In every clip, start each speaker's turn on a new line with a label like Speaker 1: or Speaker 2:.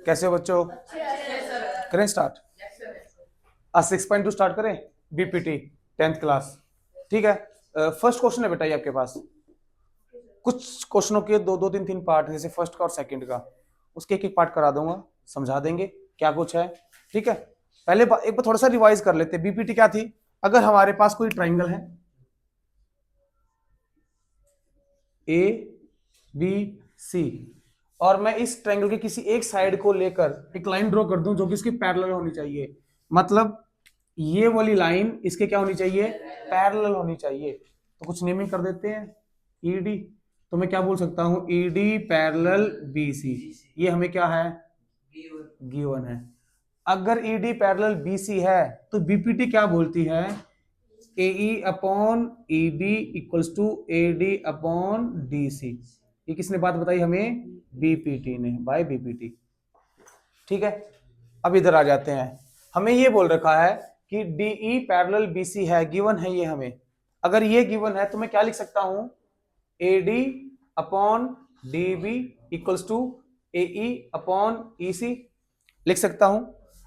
Speaker 1: कैसे हो बच्चों? करें स्टार्ट। 6.2 स्टार्ट करें। BPT 10th class. ठीक है। फर्स्ट क्वेश्चन है बेटा ये आपके पास। कुछ क्वेश्चनों के दो दो तीन तीन पार्ट, जैसे फर्स्ट का और सेकंड का, उसके एक एक पार्ट करा दूंगा, समझा देंगे क्या कुछ है। ठीक है। पहले एक बार थोड़ा सा रिवाइज कर लेते हैं। बीपीटी क्या थी? अगर हमारे पास कोई ट्राइंगल है ए बी सी, और मैं इस ट्रायंगल के किसी एक साइड को लेकर एक लाइन ड्रॉ कर दूं जो कि इसकी पैरेलल होनी चाहिए, मतलब ये वाली लाइन इसके क्या होनी चाहिए? पैरेलल होनी चाहिए। तो कुछ नेमिंग कर देते हैं, ईडी। तो मैं क्या बोल सकता हूं? ED parallel BC. ये हमें क्या है? गिवन है। अगर ईडी पैरेलल बीसी है तो बीपीटी क्या बोलती है? AE upon ED equals to AD upon DC। ये किसने बात बताई हमें? बीपीटी ने, बाय बीपीटी। ठीक है। अब इधर आ जाते हैं। हमें ये बोल रखा है कि DE पैरेलल BC है, गिवन है ये हमें। अगर ये गिवन है तो मैं क्या लिख सकता हूं? AD upon DB equals to AE upon EC लिख सकता हूं।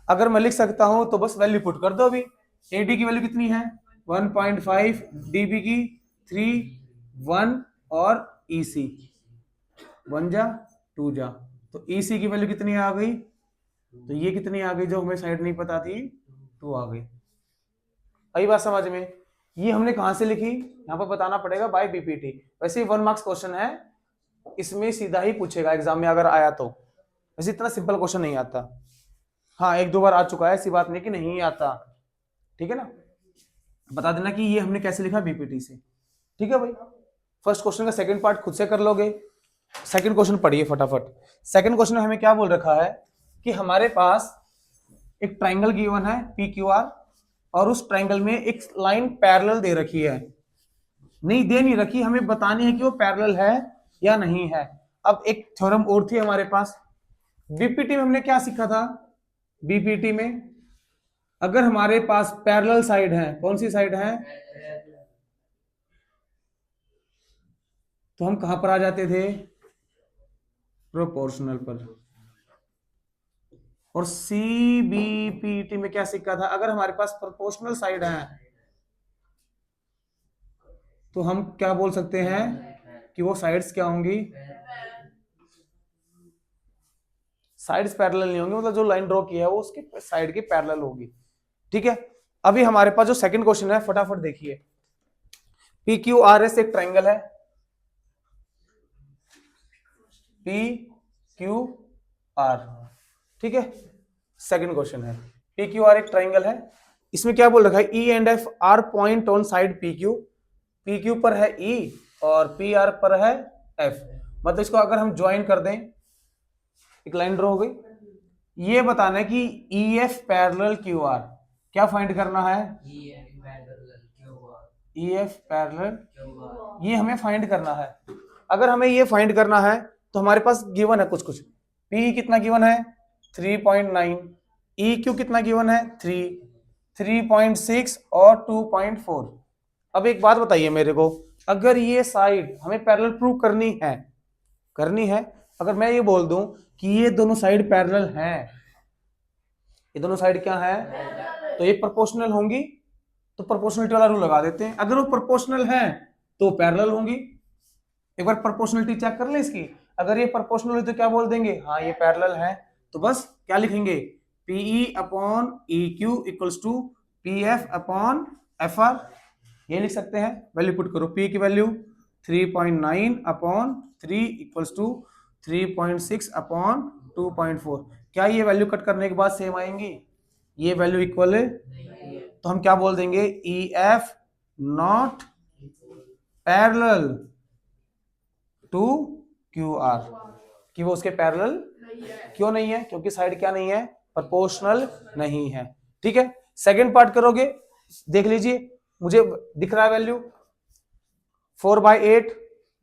Speaker 1: अगर मैं लिख सकता हूं तो बस वैल्यू पुट कर दो। अभी AD की वैल्यू कितनी है? 1.5, DB की 3, 1 और EC 1 जा 2 जा, तो EC की वैल्यू कितनी आ गई? तो ये कितनी आ गई जो हमें साइड नहीं पता थी? 2 आ गई। आई बात समझ में? ये हमने कहां से लिखी? यहाँ पर बताना पड़ेगा बाय बीपीटी। वैसे 1 मार्क्स क्वेश्चन है, इसमें सीधा ही पूछेगा एग्जाम में अगर आया तो। वैसे इतना सिंपल क्वेश्चन नहीं आता। हाँ, एक दो बार आ चुका है, ऐसी बात नहीं कि नहीं आता। ठीक है ना। बता देना कि ये हमने कैसे लिखा बीपीटी से। ठीक है भाई। फर्स्ट क्वेश्चन का सेकंड पार्ट खुद से कर लोगे। सेकंड क्वेश्चन पढ़िए फटाफट। सेकंड क्वेश्चन में हमें क्या बोल रखा है कि हमारे पास एक ट्राइंगल गिवन है PQR, और उस ट्राइंगल में एक लाइन पैरेलल दे रखी है। नहीं दे नहीं रखी, हमें बतानी है कि वो पैरेलल है या नहीं है। अब एक थ्योरम और थी हमारे पास। बीपीटी में हमने क्या सीखा था? बीपीटी में अगर हमारे पास पैरेलल साइड है, कौन सी साइड है? तो हम कहां पर आ जाते थे? प्रोपोर्शनल पर। और सीबीपीटी में क्या सीखा था? अगर हमारे पास प्रोपोर्शनल साइड है तो हम क्या बोल सकते हैं कि वो साइड्स क्या होंगी? साइड्स पैरेलल नहीं होंगी, मतलब जो लाइन ड्रॉ की है वो उसके साइड की पैरेलल होगी। ठीक है। अभी हमारे पास जो सेकंड क्वेश्चन है फटाफट देखिए। PQRS एक ट्राइंगल है, PQR। ठीक है। सेकंड क्वेश्चन है, PQR एक ट्राइंगल है। इसमें क्या बोल रखा है? E and F are point on side PQ। PQ पर है E और PR पर है F। मतलब इसको अगर हम ज्वाइन कर दें, एक लाइन ड्रॉ हो गई। ये बताना है कि EF पैरेलल QR। क्या फाइंड करना है? EF पैरेलल, ये हमें फाइंड करना है। अगर हमें ये फाइंड करना है तो हमारे पास गिवन है कुछ कुछ। P कितना गिवन है? 3.9। EQ कितना गिवन है? 3, 3.6 और 2.4। अब एक बात बताइए मेरे को, अगर ये साइड हमें पैरेलल प्रूव करनी है, अगर मैं ये बोल दूं कि ये दोनों साइड पैरेलल हैं, ये दोनों साइड क्या है? तो ये प्रोपोर्शनल होंगी, तो प्रोपोर्शनलिटी वाला रूल लगा देते हैं। अगर वो प्रोपोर्शनल है तो पैरेलल होंगी। एक बार प्रोपोर्शनलिटी चेक कर ले इसकी। अगर ये प्रोपोर्शनल है तो क्या बोल देंगे? हाँ ये पैरेलल है। तो बस क्या लिखेंगे? PE upon EQ equals to PF upon FR। ये लिख सकते हैं। वैल्यू पुट करो। P की वैल्यू 3.9 अपॉन 3 इक्वल्स टू 3.6 अपॉन 2.4। क्या ये वैल्यू कट करने के बाद सेम आएंगी? ये वैल्यू इक्वल है, तो हम क्या बोल देंगे? EF not parallel to QR, कि वो उसके पैरेलल क्यों नहीं है? क्योंकि साइड क्या नहीं है? प्रोपोर्शनल नहीं है। ठीक है। सेकंड पार्ट करोगे, देख लीजिए, मुझे दिख रहा है वैल्यू 4/8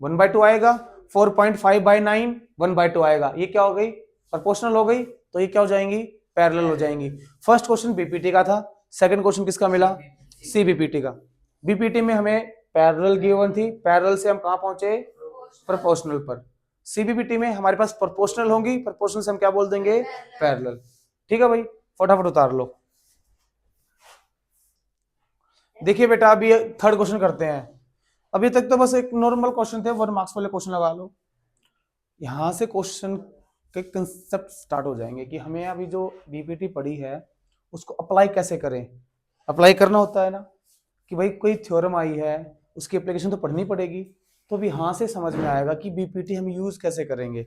Speaker 1: 1/2 आएगा, 4.5/9 1/2 आएगा। ये क्या हो गई? प्रोपोर्शनल हो गई, तो ये क्या हो जाएंगी? पैरेलल हो जाएंगी। फर्स्ट क्वेश्चन बीपीटी का था, सेकंड क्वेश्चन किसका मिला? सीबीपीटी का। बीपीटी में हमें पैरेलल गिवन थी, पैरेलल से हम कहां पहुंचे? प्रोपोर्शनल पर। सीबीपीटी में हमारे पास प्रोपोर्शनल होंगी, प्रोपोर्शनल से हम क्या बोल देंगे, पैरेलल। ठीक है भाई, फटाफट उतार लो। देखिए बेटा अभी थर्ड क्वेश्चन करते हैं। अभी तक तो बस एक नॉर्मल क्वेश्चन थे, 1 मार्क्स वाले क्वेश्चन लगा लो। यहां से क्वेश्चन के कंसेप्ट स्टार्ट हो जाएंगे कि हमें अभी जो बीपीटी पढ़ी है उसको अप्लाई कैसे करें। अप्लाई करना होता है ना कि भाई कोई थ्योरम आई है उसकी एप्लीकेशन तो पढ़नी पड़ेगी, तो भी यहां से समझ में आएगा कि बीपीटी हम यूज कैसे करेंगे।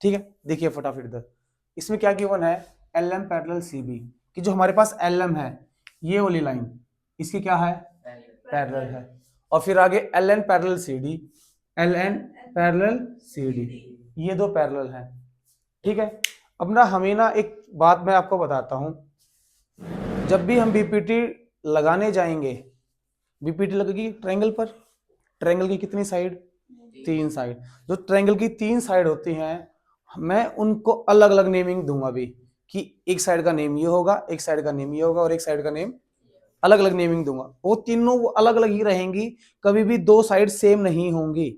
Speaker 1: ठीक है, देखिए फटाफट इधर इसमें क्या गिवन है, L M parallel C B, कि जो हमारे पास एल एम है ये वाली लाइन इसकी क्या है, पैरेलल है। और फिर आगे L N parallel C D, L N parallel C D, ये दो पैरेलल हैं। ठीक है, अब ना हमें ना एक बात मैं आपको बताता हूं, जब भी हम बीपीटी लगाने जाएंगे, बीपीटी लगेगी ट्रायंगल पर, ट्रायंगल की कितनी साइड, 3 साइड। जो ट्रायंगल की 3 साइड होती हैं मैं उनको अलग अलग नेमिंग दूंगा भी, कि एक साइड का नेम ये होगा, एक साइड का नेम ये होगा, और एक साइड का नेम अलग अलग नेमिंग दूंगा। वो तीनों वो अलग अलग ही रहेंगी, कभी भी 2 साइड सेम नहीं होंगी।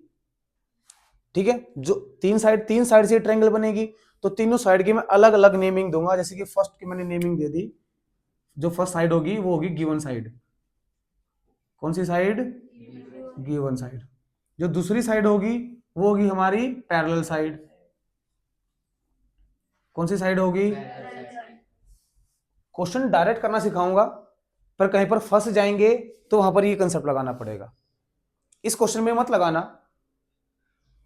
Speaker 1: ठीक है, जो 3 साइड से ट्रायंगल बनेगी तो तीनों साइड की मैं अलग अलग नेमिंग दूंगा। जैसे कि फर्स्ट की मैंने नेमिंग दे दी, जो फर्स्ट साइड होगी वो होगी गिवन साइड। कौन सी साइड, गिवन साइड। जो दूसरी साइड होगी वो होगी हमारी पैरेलल साइड। कौन सी साइड होगी, क्वेश्चन डायरेक्ट करना सिखाऊंगा, पर कहीं पर फंस जाएंगे तो वहां पर ये कंसेप्ट लगाना पड़ेगा। इस क्वेश्चन में मत लगाना,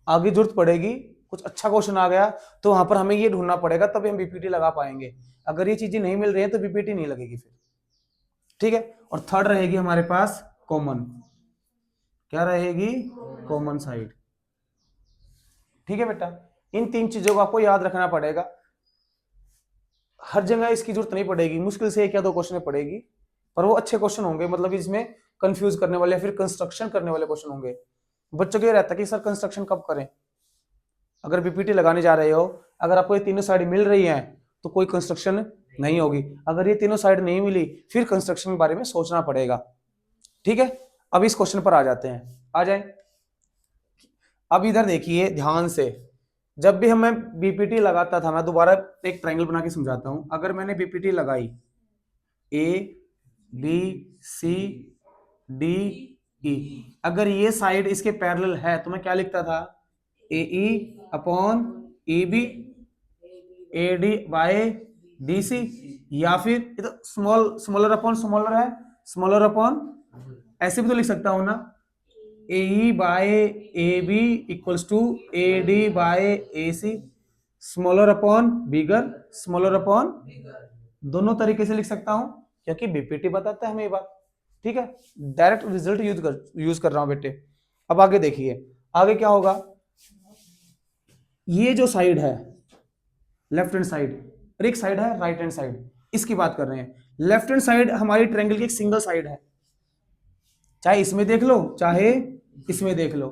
Speaker 1: आगे जरूरत पड़ेगी, कुछ अच्छा क्वेश्चन आ गया तो वहां पर हमें ये ढूंढना पड़ेगा, तभी हम बीपीटी लगा पाएंगे। अगर ये चीजें नहीं मिल रही हैं तो बीपीटी नहीं लगेगी फिर। ठीक है, और थर्ड रहेगी हमारे पास कॉमन, क्या रहेगी, कॉमन साइड। ठीक है बेटा, इन 3 चीजों को आपको याद रखना पड़ेगा। हर जगह इसकी जरूरत नहीं पड़ेगी, मुश्किल से 1 या 2 क्वेश्चन में पड़ेगी, पर वो अच्छे क्वेश्चन होंगे, मतलब इसमें कंफ्यूज करने वाले, फिर कंस्ट्रक्शन करने वाले क्वेश्चन होंगे। बच्चों को ये रहता है कि सर कंस्ट्रक्शन कब करें। अगर बीपीटी लगाने जा रहे हो, अगर आपको ये तीनों साइड मिल रही हैं तो कोई कंस्ट्रक्शन नहीं होगी। अगर ये तीनों साइड नहीं मिली फिर कंस्ट्रक्शन के बारे में सोचना पड़ेगा। ठीक है, अब इस क्वेश्चन पर आ जाते हैं, आ जाए। अब इधर देखिए ध्यान से, जब भी मैं बीपीटी लगाता था, मैं दोबारा एक ट्रायंगल बना के समझाता हूं। अगर मैंने बीपीटी लगाई ए बी सी डी ई, अगर ये साइड इसके पैरेलल है तो मैं क्या लिखता था, A E upon A B, A D by D C, या फिर ये तो स्मॉलर अपॉन स्मॉलर है, स्मॉलर अपॉन, ऐसे भी तो लिख सकता हूं ना, A E by A B equals to A D by A C, smaller upon bigger, smaller upon, दोनों तरीके से लिख सकता हूं क्योंकि बीपीटी बताता है हमें ये बात। ठीक है, डायरेक्ट रिजल्ट यूज कर रहा हूं बेटे। अब आगे देखिए, आगे क्या होगा, ये जो साइड है लेफ्ट हैंड साइड और एक साइड है राइट हैंड साइड, इसकी बात कर रहे हैं। लेफ्ट हैंड साइड हमारी ट्रायंगल की एक सिंगल साइड है, चाहे इसमें देख लो चाहे इसमें देख लो,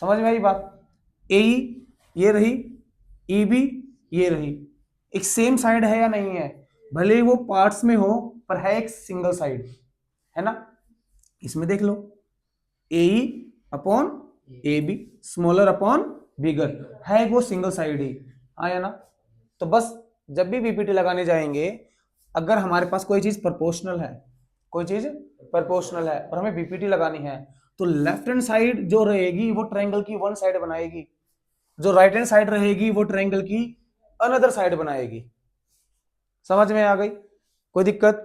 Speaker 1: समझ में आई बात। ए ये रही, ई बी ये रही, एक सेम साइड है या नहीं है, भले ही वो पार्ट्स में हो पर है एक सिंगल साइड, है ना। इसमें देख लो, A upon A B, smaller upon bigger, है वो सिंगल साइड ही, आया ना। तो बस जब भी बीपीटी लगाने जाएंगे, अगर हमारे पास कोई चीज प्रोपोर्शनल है, कोई चीज प्रोपोर्शनल है और हमें बीपीटी लगानी है, तो लेफ्ट हैंड साइड जो रहेगी वो ट्रायंगल की 1 साइड बनाएगी, जो राइट हैंड साइड रहेगी वो ट्रायंगल की अनदर साइड बनाएगी। समझ में आ गई, कोई दिक्कत।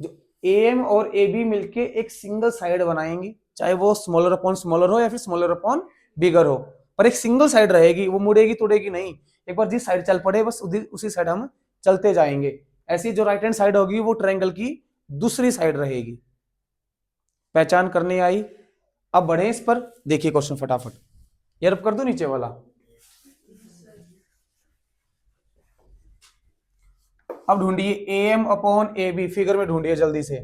Speaker 1: जो ए एम और ए बी मिलके एक सिंगल साइड बनाएंगी, चाहे वो स्मॉलर अपॉन स्मॉलर हो या फिर स्मॉलर अपॉन बिगर हो, पर एक सिंगल साइड रहेगी, वो मुड़ेगी तोड़ेगी नहीं। एक बार जिस साइड चल पड़े बस उसी साइड हम चलते जाएंगे। ऐसी जो राइट हैंड साइड होगी वो ट्रायंगल की दूसरी साइड रहेगी। पहचान करने आई। अब बढ़े इस पर, देखिए क्वेश्चन फटाफट, ये रब कर दो नीचे वाला। अब ढूंढिए A M upon A B, figure में ढूंढिए जल्दी से।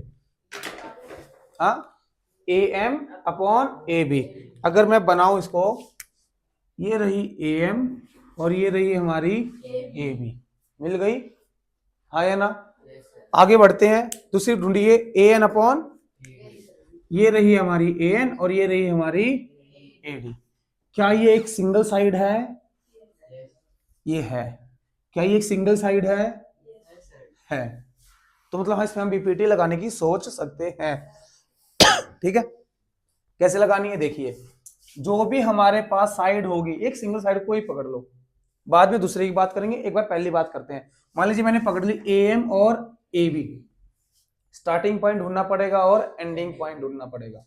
Speaker 1: हाँ, A M upon A B, अगर मैं बनाऊं इसको, ये रही ए एम और ये रही हमारी ए बी, मिल गई, हाँ या ना। आगे बढ़ते हैं, दूसरी ढूंढिए ए एन अपॉन, ये रही हमारी ए एन और ये रही हमारी ए डी। क्या ये एक सिंगल साइड है? ये है। क्या ये एक सिंगल साइड है। तो मतलब हाँ, इसमें हम बीपीटी लगाने की सोच सकते हैं। ठीक है, कैसे लगानी है देखिए, जो भी हमारे पास साइड होगी, एक सिंगल साइड को ही पकड़ लो, बाद में दूसरे की बात करेंगे, एक बार पहली बात करते हैं। मान लीजिए मैंने पकड़ ली ए एम और ए बी, स्टार्टिंग पॉइंट ढूंढना पड़ेगा और एंडिंग पॉइंट ढूंढना पड़ेगा।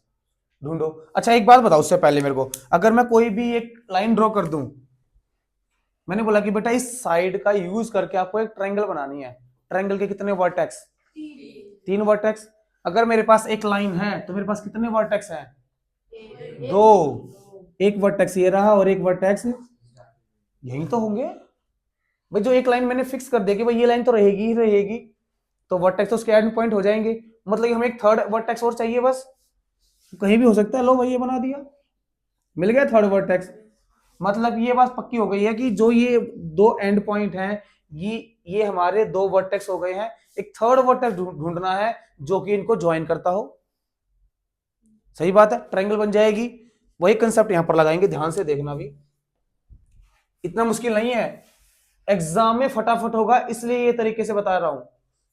Speaker 1: ढूंढो। अच्छा एक बात बताओ उससे पहले मेरे को, अगर मैं कोई भी एक लाइन ड्रॉ कर दूं, मैंने बोला कि बेटा इस साइड का यूज करके आपको एक ट्रायंगल बनानी है। ट्रायंगल के कितने वर्टेक्स? 3 वर्टेक्स। अगर मेरे पास एक लाइन है तो मेरे पास कितने वर्टेक्स हैं? 2। एक वर्टेक्स ये रहा और एक वर्टेक्स यही तो होंगे भाई। जो एक लाइन मैंने फिक्स कर दिया कि भाई ये लाइन तो रहेगी ही रहेगी, तो वर्टेक्स तो उसके एंड पॉइंट हो जाएंगे। मतलब हमें एक थर्ड वर्टेक्स और चाहिए बस, कहीं भी हो सकता है। लो भाई ये बना दिया, मिल गया थर्ड वर्टेक्स। मतलब ये बात पक्की हो गई है कि जो ये 2 एंड पॉइंट हैं, ये हमारे 2 वर्टेक्स हो गए हैं। एक थर्ड वर्टेक्स ढूंढना है जो कि इनको ज्वाइन करता हो। सही बात है, ट्रायंगल बन जाएगी। वही कंसेप्ट यहां पर लगाएंगे, ध्यान से देखना भी, इतना मुश्किल नहीं है। एग्जाम में फटाफट होगा, इसलिए ये तरीके से बता रहा हूं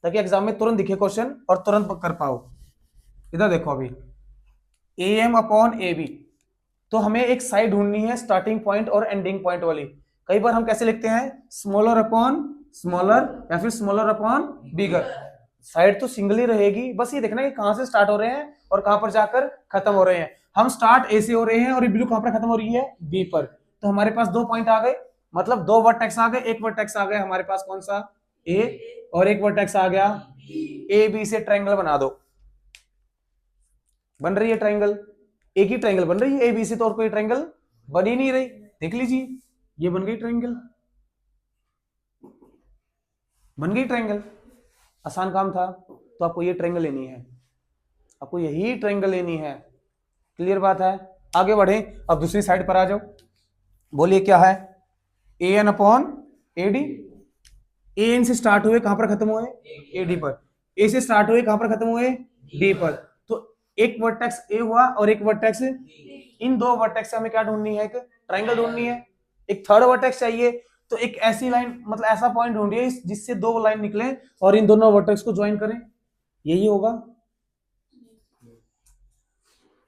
Speaker 1: ताकि एग्जाम में तुरंत दिखे क्वेश्चन और तुरंत कर पाओ। इधर देखो अभी, A M upon A B, तो हमें एक साइड ढूंढनी है स्टार्टिंग पॉइंट और एंडिंग पॉइंट वाली। कई बार हम कैसे लिखते हैं, स्मॉलर अपॉन स्मॉलर या फिर स्मॉलर अपॉन बिगर। साइड तो सिंगल ही रहेगी, बस ये देखना कि कहां से स्टार्ट हो रहे हैं और कहां पर जाकर खत्म हो रहे हैं। हम स्टार्ट ए से हो रहे हैं और ये ब्लू कहां पर खत्म हो रही है, बी पर। तो हमारे पास 2 पॉइंट आ गए, मतलब 2 वर्टेक्स आ गए। एक वर्टेक्स आ गया हमारे पास कौन सा, ए, और एक वर्टेक्स आ गया ए बी से ट्रायंगल बना दो। बन रही है ट्रायंगल, एक ही ट्रायंगल बन रही है, ए बी से तो और कोई ट्रायंगल बन ही नहीं रही। देख लीजिए, ये बन गई ट्रायंगल, बन गई ट्रायंगल। आसान काम था। तो आपको ये ट्रायंगल लेनी है, आपको यही ट्रायंगल लेनी है। क्लियर बात है, आगे बढ़े। अब दूसरी साइड पर आ जाओ, बोलिए क्या है, A N upon A D. A N से स्टार्ट हुए कहां पर खत्म हुए, ए डी पर। ए से स्टार्ट हुए कहां पर खत्म हुए, डी पर। तो एक वर्टेक्स ए हुआ और एक वर्टेक्स, इन 2 वर्टेक्स से हमें क्या ढूंढनी है, एक ट्रायंगल ढूंढनी है। एक थर्ड वर्टेक्स चाहिए, तो एक ऐसी लाइन, मतलब ऐसा पॉइंट ढूंढिए जिससे 2 लाइन निकले और इन दोनों वर्टेक्स को ज्वाइन करें। यही होगा,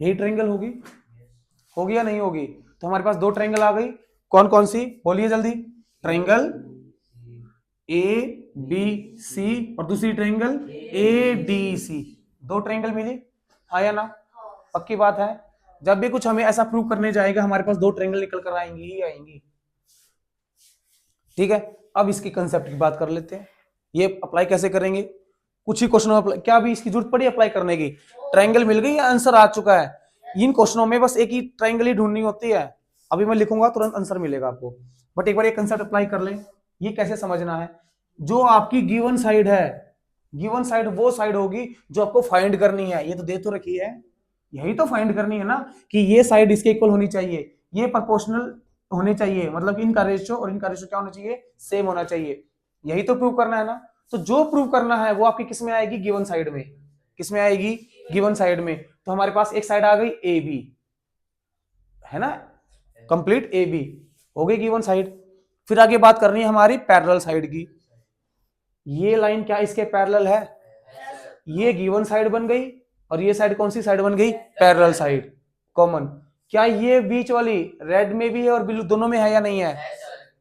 Speaker 1: यही ट्रायंगल होगी या नहीं होगी। तो हमारे पास 2 ट्रायंगल आ गई, कौन कौन सी बोलिए जल्दी। ट्रायंगल ए बी सी और दूसरी triangle A D C. 2 triangle मिली, हाँ या ना, पक्की बात है। जब भी कुछ हमें ऐसा प्रूव करने जाएगा हमारे पास 2 ट्रायंगल निकल कर आएंगी ही आएंगी। ठीक है, अब इसकी कंसेप्ट की बात कर लेते हैं। ये अप्लाई कैसे करेंगे, कुछ ही क्वेश्चनों में क्या भी इसकी जरूरत पड़ी अप्लाई करने की। ट्रायंगल मिल गई, आंसर आ चुका है। इन क्वेश्चनों में बस एक ही ट्रायंगल ही ढूंढनी होती है। अभी मैं लिखूंगा तुरंत आंसर मिलेगा आपको, बट एक बार ये कंसेप्ट अप्लाई कर लें। ये कैसे समझना है, जो आपकी गिवन साइड है, गिवन साइड वो साइड होगी जो आपको फाइंड करनी है। ये तो दे तो रखी है, यही तो फाइंड करनी है ना, कि ये साइड इसके इक्वल होनी चाहिए, ये प्रोपोर्शनल होने चाहिए, मतलब इनका रेशियो और इनका रेशियो क्या होना चाहिए, सेम होना चाहिए। यही तो प्रूव करना है ना। तो जो प्रूव करना है वो आपकी किस में आएगी, गिवन साइड में। किस में आएगी, गिवन साइड में। तो हमारे पास एक साइड आ गई ए बी, है ना, कंप्लीट ए बी हो गई गिवन साइड। फिर आगे बात करनी है हमारी पैरेलल साइड की। ये लाइन क्या इसके पैरेलल है, ये गिवन साइड बन गई और ये साइड कौन सी साइड बन गई, पैरेलल साइड, कॉमन। क्या ये बीच वाली रेड में भी है और ब्लू दोनों में है या नहीं है,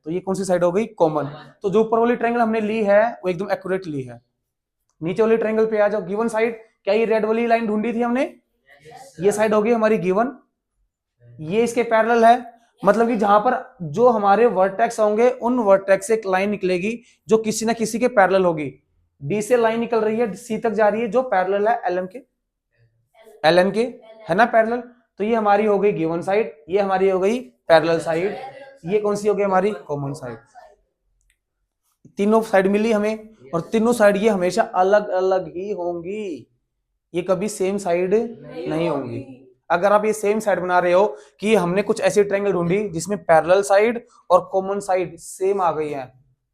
Speaker 1: तो ये कौन सी साइड हो गई, कॉमन। तो जो ऊपर वाली ट्रायंगल हमने ली है वो एकदम एक्यूरेट ली है। नीचे वाली ट्रायंगल पे आ जाओ, गिवन साइड, क्या ये रेड वाली लाइन ढूंढी थी हमने, ये साइड होगी हमारी गिवन, ये इसके पैरेलल है। मतलब कि जहां पर जो हमारे वर्टेक्स होंगे उन वर्टेक्स से एक लाइन निकलेगी जो किसी ना किसी के पैरेलल होगी। डी से लाइन निकल रही है, सी तक जा रही है, जो पैरेलल है एल एन के, है ना पैरेलल। तो ये हमारी हो गई गिवन साइड, ये हमारी हो गई पैरेलल साइड, ये कौन सी हो गई हमारी, कॉमन साइड। तीनों साइड मिली हमें, और तीनों साइड ये हमेशा अलग अलग ही होंगी, ये कभी सेम साइड नहीं होंगी। अगर आप ये सेम साइड बना रहे हो कि हमने कुछ ऐसी ट्रायंगल ढूंढी जिसमें पैरेलल साइड और कॉमन साइड सेम आ गई है,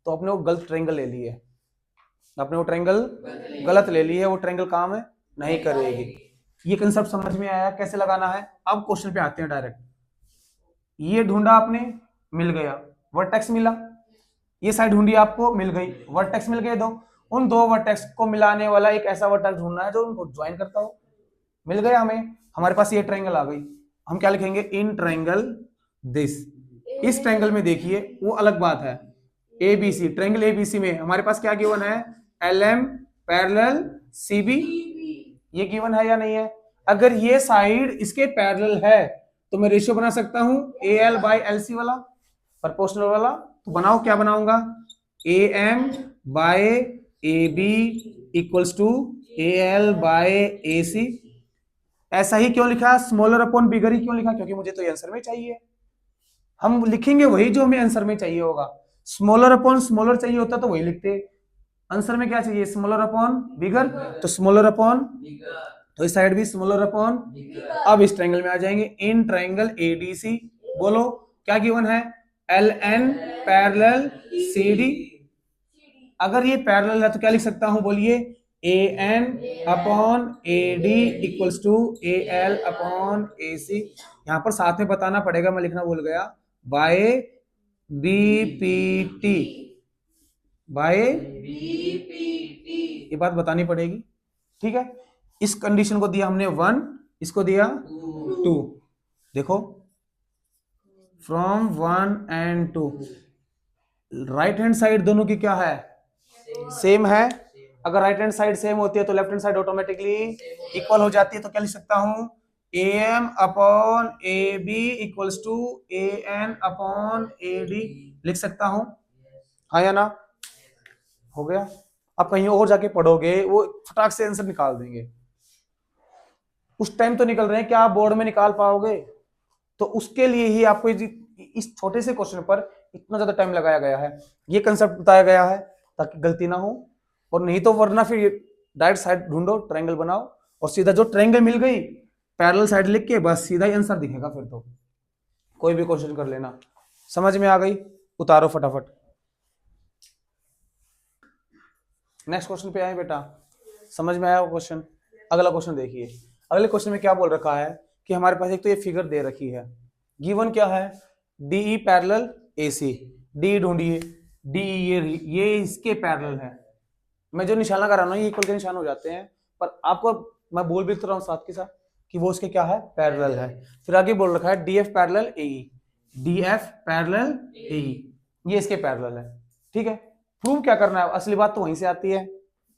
Speaker 1: तो आपने वो गलत ट्रायंगल ले ली है, आपने वो ट्रायंगल गलत ले ली है, वो ट्रायंगल काम नहीं करेगी। ये कंसेप्ट समझ में आया कैसे लगाना है। अब क्वेश्चन पे आते हैं डायरेक्ट। ये ढूंढा आपने, मिल गया, वर्टेक्स मिला। ये साइड ढूंढी आपको, मिल गई, वर्टेक्स मिल गए दो। उन दो वर्टेक्स को मिलाने वाला एक ऐसा वर्टेक्स ढूंढना है जो उनको ज्वाइन करता हो। मिल गया हमें, हमारे पास ये ट्रायंगल आ गई। हम क्या लिखेंगे, इन ट्रायंगल दिस। इस ट्रायंगल में देखिए वो अलग बात है, एबीसी, ट्रायंगल एबीसी में हमारे पास क्या गिवन है, एलएम पैरेलल सीबी, ये गिवन है या नहीं है। अगर ये साइड इसके पैरेलल है तो मैं रेशियो बना सकता हूं A L by L C वाला, प्रोपोर्शनल वाला। तो बनाओ, क्या बनाऊंगा, A M by A B equals to A L by A C. ऐसा ही क्यों लिखा, स्मॉलर अपॉन बिगर ही क्यों लिखा, क्योंकि मुझे तो आंसर में चाहिए। हम लिखेंगे वही जो हमें आंसर में चाहिए होगा। स्मॉलर अपॉन स्मॉलर चाहिए होता तो वही लिखते, आंसर में क्या चाहिए, स्मॉलर अपॉन बिगर, तो स्मॉलर अपॉन, तो इस साइड भी स्मॉलर अपॉन। अब इस ट्रायंगल में आ जाएंगे, इन ट्रायंगल एडीसी, बोलो क्या गिवन है, L N parallel C D. अगर ये पैरेलल है तो क्या लिख सकता हूं, बोलिए, A N upon A D equals to A L upon A C. यहां पर साथ में बताना पड़ेगा, मैं लिखना भूल गया, by B P T, by ये बात बतानी पड़ेगी, ठीक है। इस कंडीशन को दिया हमने 1, इसको दिया 2। देखो from 1 and 2, right hand side दोनों की क्या है, सेम है। अगर राइट हैंड साइड सेम होती है तो left hand side automatically equal हो जाती है। तो क्या लिख सकता हूं, A M upon A B equals to A N upon A D लिख सकता हूं, हाँ या ना, हो गया। अब कहीं और जाके पढ़ोगे वो फटाक से आंसर निकाल देंगे, उस टाइम तो निकल रहे हैं, क्या आप बोर्ड में निकाल पाओगे। तो उसके लिए ही आपको इस छोटे से क्वेश्चन पर इतना ज्यादा टाइम लगाया गया है, ये कंसेप्ट बताया गया है ताकि गलती ना हो। और नहीं तो वरना फिर डायरेक्ट साइड ढूंढो, ट्रायंगल बनाओ और सीधा जो ट्रायंगल मिल गई पैरेलल साइड लिख के बस सीधा ही आंसर दिखेगा। फिर तो कोई भी क्वेश्चन कर लेना, समझ में आ गई, उतारो फटाफट। नेक्स्ट क्वेश्चन पे आए बेटा, समझ में आया वो क्वेश्चन। अगला क्वेश्चन देखिए, अगले क्वेश्चन में क्या बोल रखा है कि हमारे पास एक तो ये फिगर दे रखी है, गिवन क्या है, डीई पैरेलल एसी, डी ढूंढिए, डी ये इसके पैरेलल है। मैं जो निशाना कर रहा हूं ये इक्वल के निशान हो जाते हैं, पर आपको मैं बोल भी तो रहा हूं साथ के साथ कि वो उसके क्या है, पैरेलल है। फिर आगे बोल रखा है डीएफ पैरेलल एई, डीएफ पैरेलल एई, ये इसके पैरेलल है, ठीक है। प्रूव क्या करना है, असली बात तो वहीं से आती है,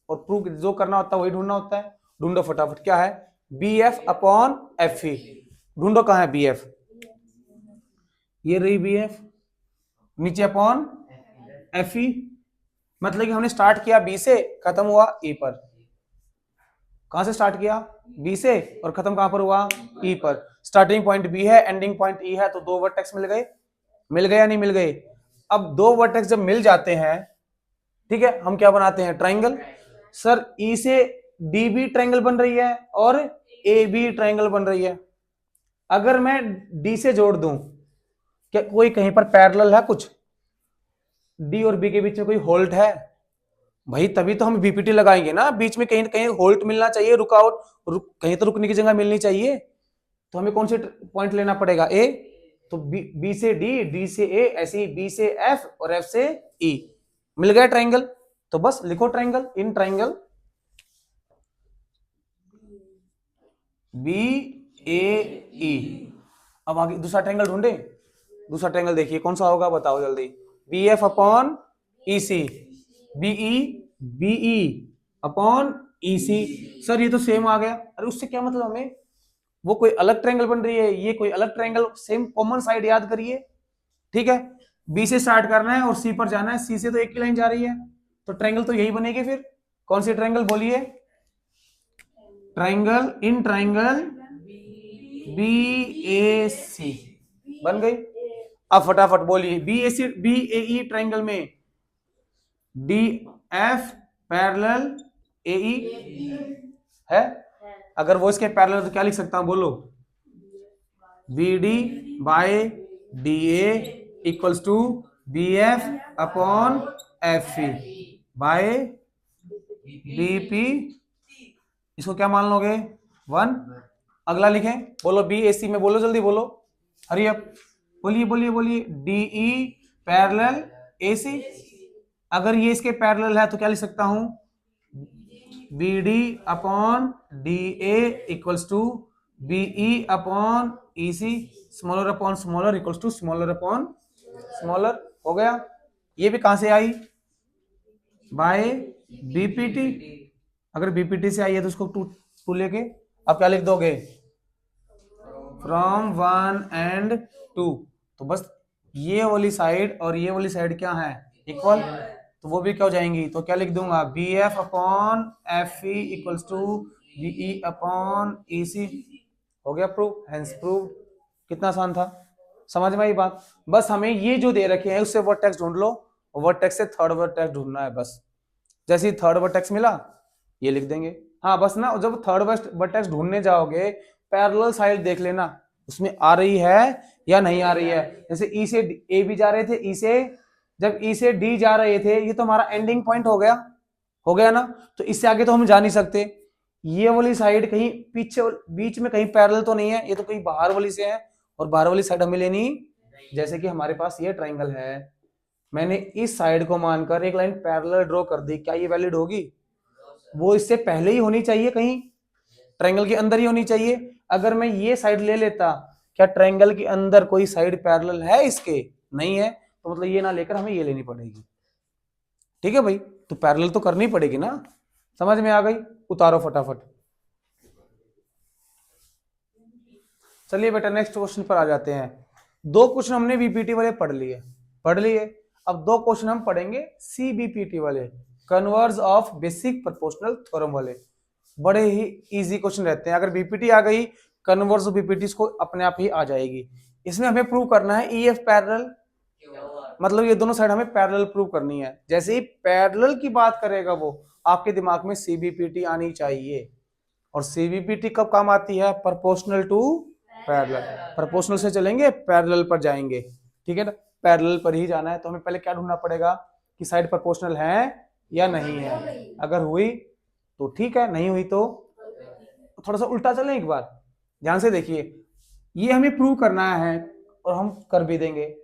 Speaker 1: और प्रूव जो करना होता है वही ढूंढना होता है। ढूंढो फटाफट, क्या है, B F upon F E, ढूंढो कहां है बी एफ, ये रही बी एफ, नीचे अपॉन एफ ई, मतलब कि हमने स्टार्ट किया बी से, खत्म हुआ ई पर। कहां से स्टार्ट किया, बी से, और खत्म कहां पर हुआ, ई पर। स्टार्टिंग पॉइंट बी है, एंडिंग पॉइंट ई है, तो दो वर्टेक्स मिल गए, मिल गए या नहीं मिल गए। अब दो वर्टेक्स जब मिल जाते हैं, ठीक है, हम क्या बनाते हैं, ट्रायंगल। सर ई से डी बी ट्रायंगल बन रही है और ए बी ट्रायंगल बन रही है। अगर मैं डी से जोड़ दूं, क्या कोई कहीं पर पैरेलल है कुछ, डी और बी के बीच में कोई होल्ट है भाई, तभी तो हम बीपीटी लगाएंगे ना, बीच में कहीं कहीं होल्ट मिलना चाहिए, रुकावट, कहीं तो रुकने की जगह मिलनी चाहिए। तो हमें कौन से पॉइंट लेना पड़ेगा, ए, तो बी से डी, डी से ए, ऐसे ही बी से एफ और एफ से ई, मिल गया ट्रायंगल। तो बस लिखो triangle, in triangle B A ई। अब आगे दूसरा ट्रायंगल ढूंढे, दूसरा ट्रायंगल देखिए कौन सा होगा, बताओ जल्दी, B F upon E C, B E B E upon E C. Sir ये तो सेम आ गया, अरे उससे क्या मतलब, हमें वो कोई अलग ट्रायंगल बन रही है, ये कोई अलग ट्रायंगल, सेम कॉमन साइड याद करिए, ठीक है। बी से स्टार्ट करना है और सी पर जाना है, सी से तो एक ही लाइन जा रही है, तो ट्रायंगल तो यही बनेगी। फिर कौन सी ट्रायंगल बोलिए, ट्रायंगल, इन ट्रायंगल बी ए सी बन गई। अब फटाफट बोलिए, B A C B A E triangle में डी एफ पैरेलल ए ई है, अगर वो इसके पैरेलल तो क्या लिख सकता हूं, बोलो, B D by D A equals to B F upon F E by D P, इसको क्या मान लोगे, 1। अगला लिखें, बोलो बी ए सी में, बोलो जल्दी बोलो, हरी अप, बोलिए बोलिए बोलिए, DE पैरेलल AC। अगर ये इसके पैरेलल है तो क्या लिख सकता हूं, BD upon DA equals to BE upon EC, smaller upon smaller equals to smaller upon smaller. हो गया। ये भी कहां से आई, बाय BPT। अगर BPT से आई है तो उसको टू लेके आप क्या लिख दोगे, फ्रॉम 1 एंड 2। तो बस ये वाली साइड और ये वाली साइड क्या है, इक्वल, तो वो भी क्या हो जाएंगी, तो क्या लिख दूंगा, BF upon FE equals to BE upon EC। हो गया प्रूव, हेंस प्रूव। कितना आसान था, समझ में आई बात। बस हमें ये जो दे रखे हैं उससे वर्टेक्स ढूंढ लो, वर्टेक्स से थर्ड वर्टेक्स ढूंढना है बस। जैसे ही थर्ड वर्टेक्स मिला ये लिख देंगे। हाँ बस ना, जब थर्ड वर्टेक्स ढूंढने जाओगे पैरेलल साइड देख लेना उसमें आ रही है या नहीं आ रही है। जैसे ई से ए भी जा रहे थे, ई से जब ई से डी जा रहे थे, ये तो हमारा एंडिंग पॉइंट हो गया ना। तो इससे आगे तो हम जा नहीं सकते। ये वाली साइड कहीं पीछे बीच में कहीं पैरेलल तो नहीं है, ये तो कहीं बाहर वाली से है, और बाहर वाली साइड हमें लेनी, जैसे कि हमारे पास ये ट्राइंगल है, मैंने इस साइड को मानकर एक लाइन पैरेलल ड्रॉ कर दी, क्या ये वैलिड होगी, वो इससे पहले ही होनी चाहिए, कहीं ट्रायंगल के अंदर ही होनी चाहिए। अगर मैं ये साइड ले लेता, क्या ट्रायंगल के अंदर कोई साइड पैरेलल है इसके, नहीं है, तो मतलब ये ना लेकर हमें ये लेनी पड़ेगी। ठीक है भाई, तो पैरेलल तो करनी पड़ेगी ना, समझ में आ गई। उतारो फटाफट। चलिए बेटा नेक्स्ट क्वेश्चन पर आ जाते हैं। दो क्वेश्चन हमने बीपीटी वाले पढ़ लिए। अब दो क्वेश्चन हम पढ़ेंगे सीबीपीटी वाले, converse of basic proportional theorem वाले। बड़े ही इजी क्वेश्चन रहते हैं। अगर बीपीटी आ गई, कन्वर्स ऑफ बीपीटी को अपने आप ही आ जाएगी। इसमें हमें प्रूव करना है ईएफ पैरेलल, मतलब ये दोनों साइड हमें पैरेलल प्रूव करनी है। जैसे ही पैरेलल की बात करेगा वो, आपके दिमाग में सीबीपीटी आनी चाहिए। और सीबीपीटी कब काम आती है, प्रोपोर्शनल टू पैरेलल। प्रोपोर्शनल से चलेंगे पैरेलल पर जाएंगे, ठीक है ना, पैरेलल पर ही जाना है। तो हमें पहले क्या ढूंढना पड़ेगा कि साइड प्रोपोर्शनल है या नहीं है। अगर हुई तो ठीक है, नहीं हुई तो थोड़ा सा उल्टा चलें एक बार, ध्यान से देखिए। ये हमें प्रूव करना है और हम कर भी देंगे।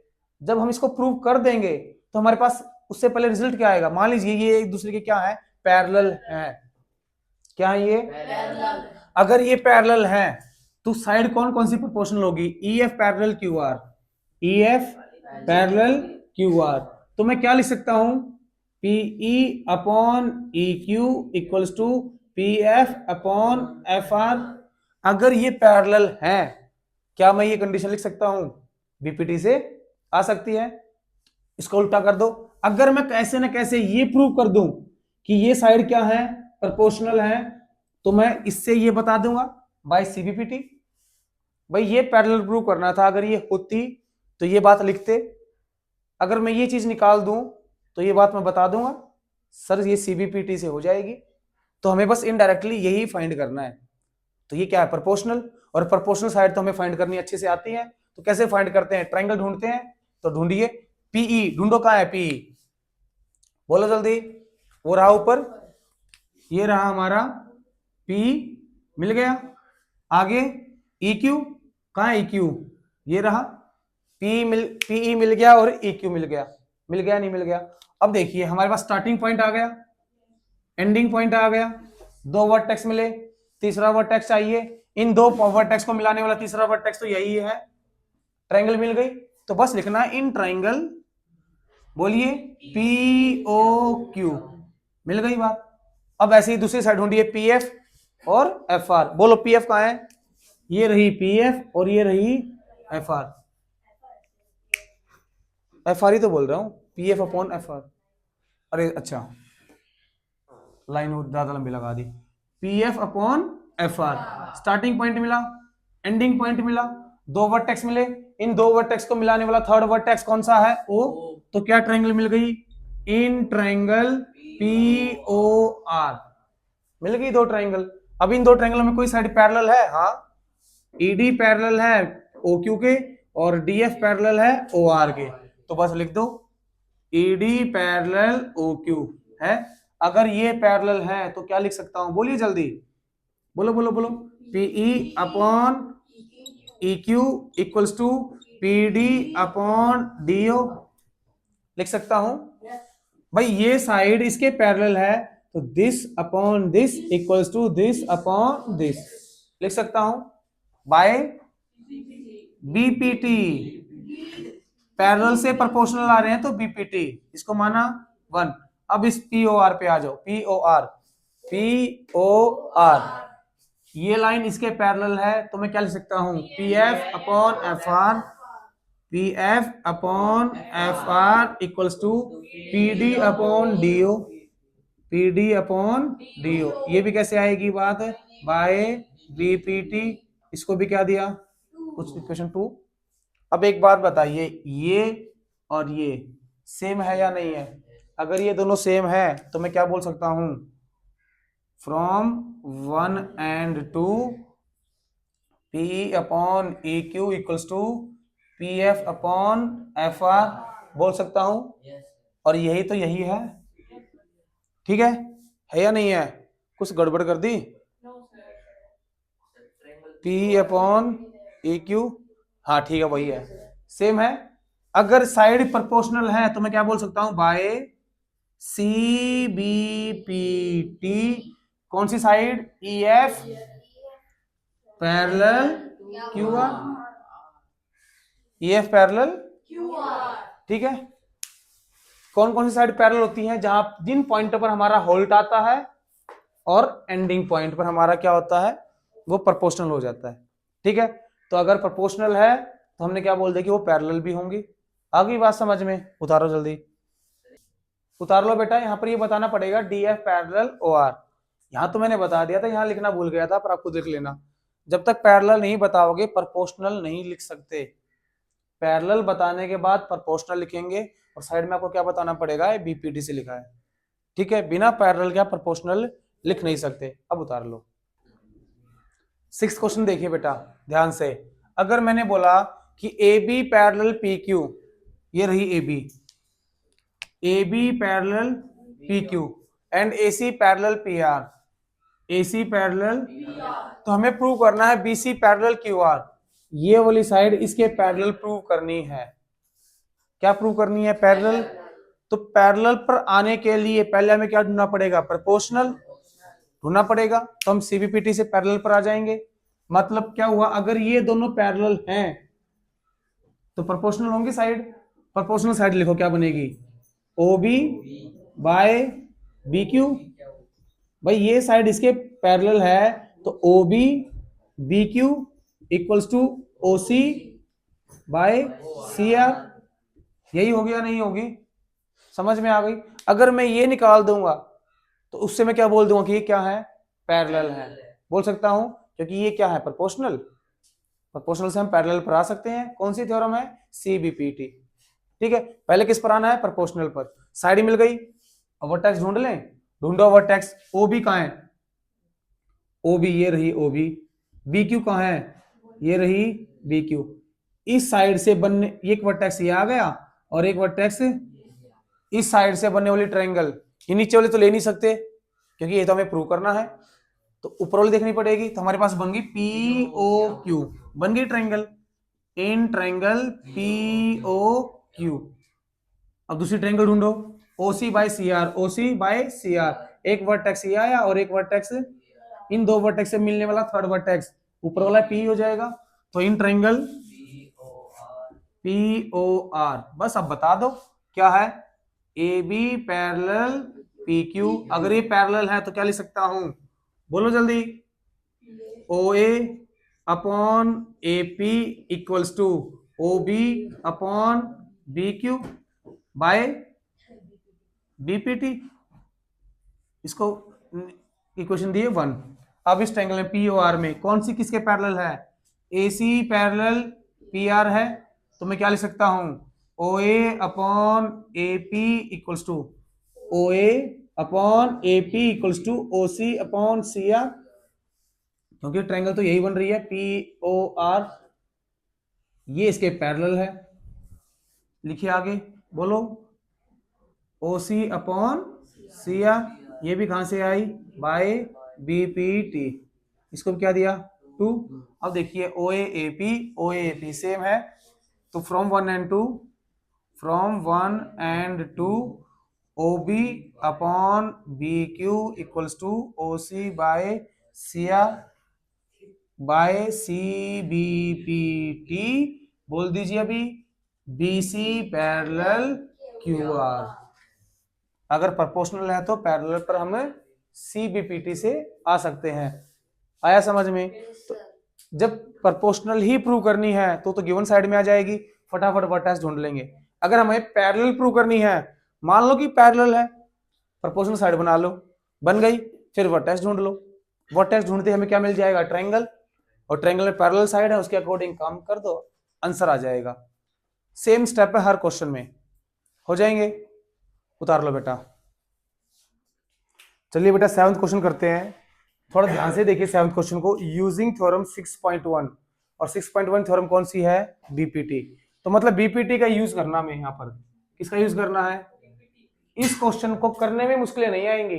Speaker 1: जब हम इसको प्रूव कर देंगे तो हमारे पास उससे पहले रिजल्ट क्या आएगा, मान लीजिए ये एक दूसरे के क्या है, पैरेलल है। क्या है ये, पैरेलल। अगर ये पैरेलल है तो साइड कौन कौन सी प्रोपोर्शनल होगी, EF parallel QR, EF parallel QR। तो मैं क्या लिख सकता हूं, PE upon EQ equals to PF upon FR। अगर ये पैरेलल है, क्या मैं ये कंडीशन लिख सकता हूं, बीपीटी से आ सकती है। इसको उल्टा कर दो, अगर मैं कैसे ना कैसे ये प्रूव कर दूं कि ये साइड क्या है, प्रोपोर्शनल है, तो मैं इससे ये बता दूंगा बाय सीबीपीटी। भाई ये पैरेलल प्रूव करना था, अगर ये होती तो ये बात लिखते, अगर मैं ये चीज निकाल दूं तो ये बात मैं बता दूंगा, सर ये सीबीपीटी से हो जाएगी। तो हमें बस इनडायरेक्टली यही फाइंड करना है। तो ये क्या है, प्रोपोर्शनल, और प्रोपोर्शनल साइड तो हमें फाइंड करनी अच्छे से आती है। तो कैसे फाइंड करते हैं, ट्रायंगल ढूंढते हैं, तो ढूंढिए पीई, ढूंढो कहां है पीई, बोलो जल्दी। वो रहा ऊपर, ये रहा हमारा पी, मिल गया। आगे EQ, कहां है EQ, ये रहा, PE मिल गया और EQ मिल गया, नहीं मिल गया। अब देखिए हमारे पास स्टार्टिंग पॉइंट आ गया, एंडिंग पॉइंट आ गया, दो वर्टेक्स मिले, तीसरा वर्टेक्स चाहिए। इन दो वर्टेक्स को मिलाने वाला तीसरा वर्टेक्स तो यही है, ट्रायंगल मिल गई। तो बस लिखना है इन ट्रायंगल, बोलिए POQ, मिल गई बात। अब ऐसे ही दूसरी साइड ढूंढिए PF और FR, बोलो PF कहां है, ये रही PF और ये रही FR। FR ही तो बोल रहा हूं, PF अपॉन FR। अरे अच्छा, लाइन ज्यादा लंबी लगा दी। PF upon FR, starting point मिला, एंडिंग पॉइंट मिला, दो वर्टेक्स मिले, इन दो वर्टेक्स को मिलाने वाला थर्ड वर्टेक्स कौन सा है, O। तो क्या ट्रायंगल मिल गई, इन ट्रायंगल POR, मिल गई दो ट्रायंगल। अब इन दो ट्रायंगल में कोई साइड पैरेलल है, हाँ, ED पैरेलल है OQ के और DF पैरेलल है OR के। तो बस लिख दो ED पैरेलल OQ है। अगर ये पैरेलल है तो क्या लिख सकता हूं, बोलिए जल्दी, बोलो बोलो बोलो, PE upon EQ equals to P D upon D O लिख सकता हूं भाई। ये साइड इसके पैरेलल है तो this upon this equals to this upon this लिख सकता हूं बाय बीपीटी। पैरेलल से प्रोपोर्शनल आ रहे हैं तो बीपीटी इसको माना 1। अब इस पीओआर पे आ जाओ। पीओआर ये लाइन इसके पैरेलल है तो मैं क्या लिख सकता हूं P F upon F R. P F upon F R equals to P D upon D O. P D upon D O ये भी कैसे आएगी बात बाय बीपीटी। इसको भी क्या दिया कुछ इक्वेशन 2। अब एक बात बताइए ये और ये सेम है या नहीं है। अगर ये दोनों सेम है तो मैं क्या बोल सकता हूं from 1 and 2 P upon E Q equals to P F upon F R बोल सकता हूं। और यही तो यही है। ठीक है या नहीं है कुछ गड़बड़ कर दी। पी अपॉन ई क्यू हाँ ठीक है वही है सेम है। अगर साइड प्रोपोर्शनल है तो मैं क्या बोल सकता हूं by C B P T. कौन सी side E F parallel Q R. E F parallel ठीक है। कौन कौन सी साइड पैरेलल होती हैं जहां जिन पॉइंट पर हमारा होल्ट आता है और एंडिंग पॉइंट पर हमारा क्या होता है वो प्रोपोर्शनल हो जाता है। ठीक है तो अगर प्रोपोर्शनल है तो हमने क्या बोल दिया कि वो पैरेलल भी होंगी। आ गई बात समझ में। उतारो जल्दी उतार लो बेटा। यहां पर ये बताना पड़ेगा D F parallel O R. यहां तो मैंने बता दिया था यहां लिखना भूल गया था पर आप खुद लिख लेना। जब तक पैरेलल नहीं बताओगे प्रोपोर्शनल नहीं लिख सकते। पैरेलल बताने के बाद प्रोपोर्शनल लिखेंगे और साइड में आपको क्या बताना पड़ेगा बीपीटी से लिखा है। ठीक है बिना पैरेलल क्या प्रोपोर्शनल लिख नहीं सकते। अब उतार लो। 6th क्वेश्चन देखिए बेटा ध्यान से। अगर मैंने बोला कि A B parallel P Q ये रही A B parallel P Q and A C parallel P R. A C parallel तो हमें प्रूव करना है B C parallel Q R. ये वाली साइड इसके पैरेलल प्रूव करनी है। क्या प्रूव करनी है पैरेलल। तो पैरेलल पर आने के लिए पहले हमें क्या ढूंढना पड़ेगा प्रोपोर्शनल ढूंढना पड़ेगा। तो हम सीबीपीटी से पैरेलल पर आ जाएंगे। मतलब क्या हुआ अगर ये दोनों पैरेलल हैं तो प्रोपोर्शनल होंगी साइड। प्रोपोर्शनल साइड लिखो क्या बनेगी O B by B Q. भाई ये साइड इसके पैरेलल है तो O B B Q equals to O C by C R. यही होगी या नहीं होगी समझ में आ गई। अगर मैं ये निकाल दूंगा तो उससे मैं क्या बोल दूंगा कि ये क्या है पैरेलल है बोल सकता हूं क्योंकि ये क्या है प्रोपोर्शनल। प्रोपोर्शनल से हम पैरेलल पर आ सकते हैं। कौन सी थ्योरम है सीबीपीटी। ठीक है पहले किस पर आना है प्रोपोर्शनल पर। साइड मिल गई अब वर्टेक्स ढूंढ लें। ढूंढो वर्टेक्स। ओ बी कहां है ओ बी ये रही ओ बी। बी क्यू कहां है ये रही बी क्यू। इस साइड से बनने एक वर्टेक्स ये आ गया और एक वर्टेक्स इस साइड से बनने वाली ट्रायंगल। ये नीचे वाले तो ले नहीं सकते क्योंकि ये तो हमें प्रूव करना है तो ऊपर वाली देखनी पड़ेगी। तो हमारे पास बन गई पी ओ क्यू बन गई triangle in triangle P O Q. अब दूसरी ट्रायंगल ढूंढो O C by C R. O C by C R एक वर्टेक्स ये आया और एक वर्टेक्स इन दो वर्टेक्स से मिलने वाला थर्ड वर्टेक्स ऊपर वाला पी हो जाएगा। तो in triangle P O R बस अब बता दो क्या है A B parallel P Q. अगर ये पैरेलल है तो क्या लिख सकता हूं बोलो जल्दी O A upon A P equals to O B upon B Q by BPT. इसको इक्वेशन दिए 1। अब इस ट्रायंगल में पी ओ आर में कौन सी किसके पैरेलल है A C parallel P R है। तो मैं क्या लिख सकता हूं O A upon A P equals to O A upon A P equals to O C upon C R क्योंकि ट्रायंगल तो यही बन रही है पी ओ आर। ये इसके पैरेलल है। लिखिए आगे बोलो ओ सी अपॉन सी आर। ये भी कहां से आई बाय बीपीटी। इसको क्या दिया 2। अब देखिए ओ ए पी सेम है तो from 1 and 2 OB upon BQ equals to OC by C A by CBPT, बोल दीजिए अभी BC पैरेलल QR। अगर प्रोपोर्शनल है तो पैरेलल पर हम CBPT से आ सकते हैं। आया समझ में? तो जब प्रोपोर्शनल ही प्रूव करनी है तो गिवन साइड में आ जाएगी, फटाफट वर्टेक्स ढूंढ लेंगे। अगर हमें पैरेलल प्रूव करनी है, मान लो कि पैरेलल है, प्रोपोर्शनल साइड बना लो, बन गई, फिर वर्टेक्स ढूंढ लो। वर्टेक्स ढूंढते हमें क्या मिल जाएगा? ट्रायंगल, और ट्रायंगल में पैरेलल साइड है, उसके अकॉर्डिंग काम कर दो, आंसर आ जाएगा। सेम स्टेप है हर क्वेश्चन में, हो जाएंगे। उतार लो बेटा। चलिए बेटा 7th क्वेश्चन करते हैं, थोड़ा ध्यान से देखिए 7th क्वेश्चन को। यूजिंग थ्योरम 6.1, और 6.1 थ्योरम कौन सी है? बीपीटी। तो मतलब बीपीटी का यूज करना में, यहाँ पर किसका यूज करना है? इस क्वेश्चन को करने में मुश्किलें नहीं आएंगी,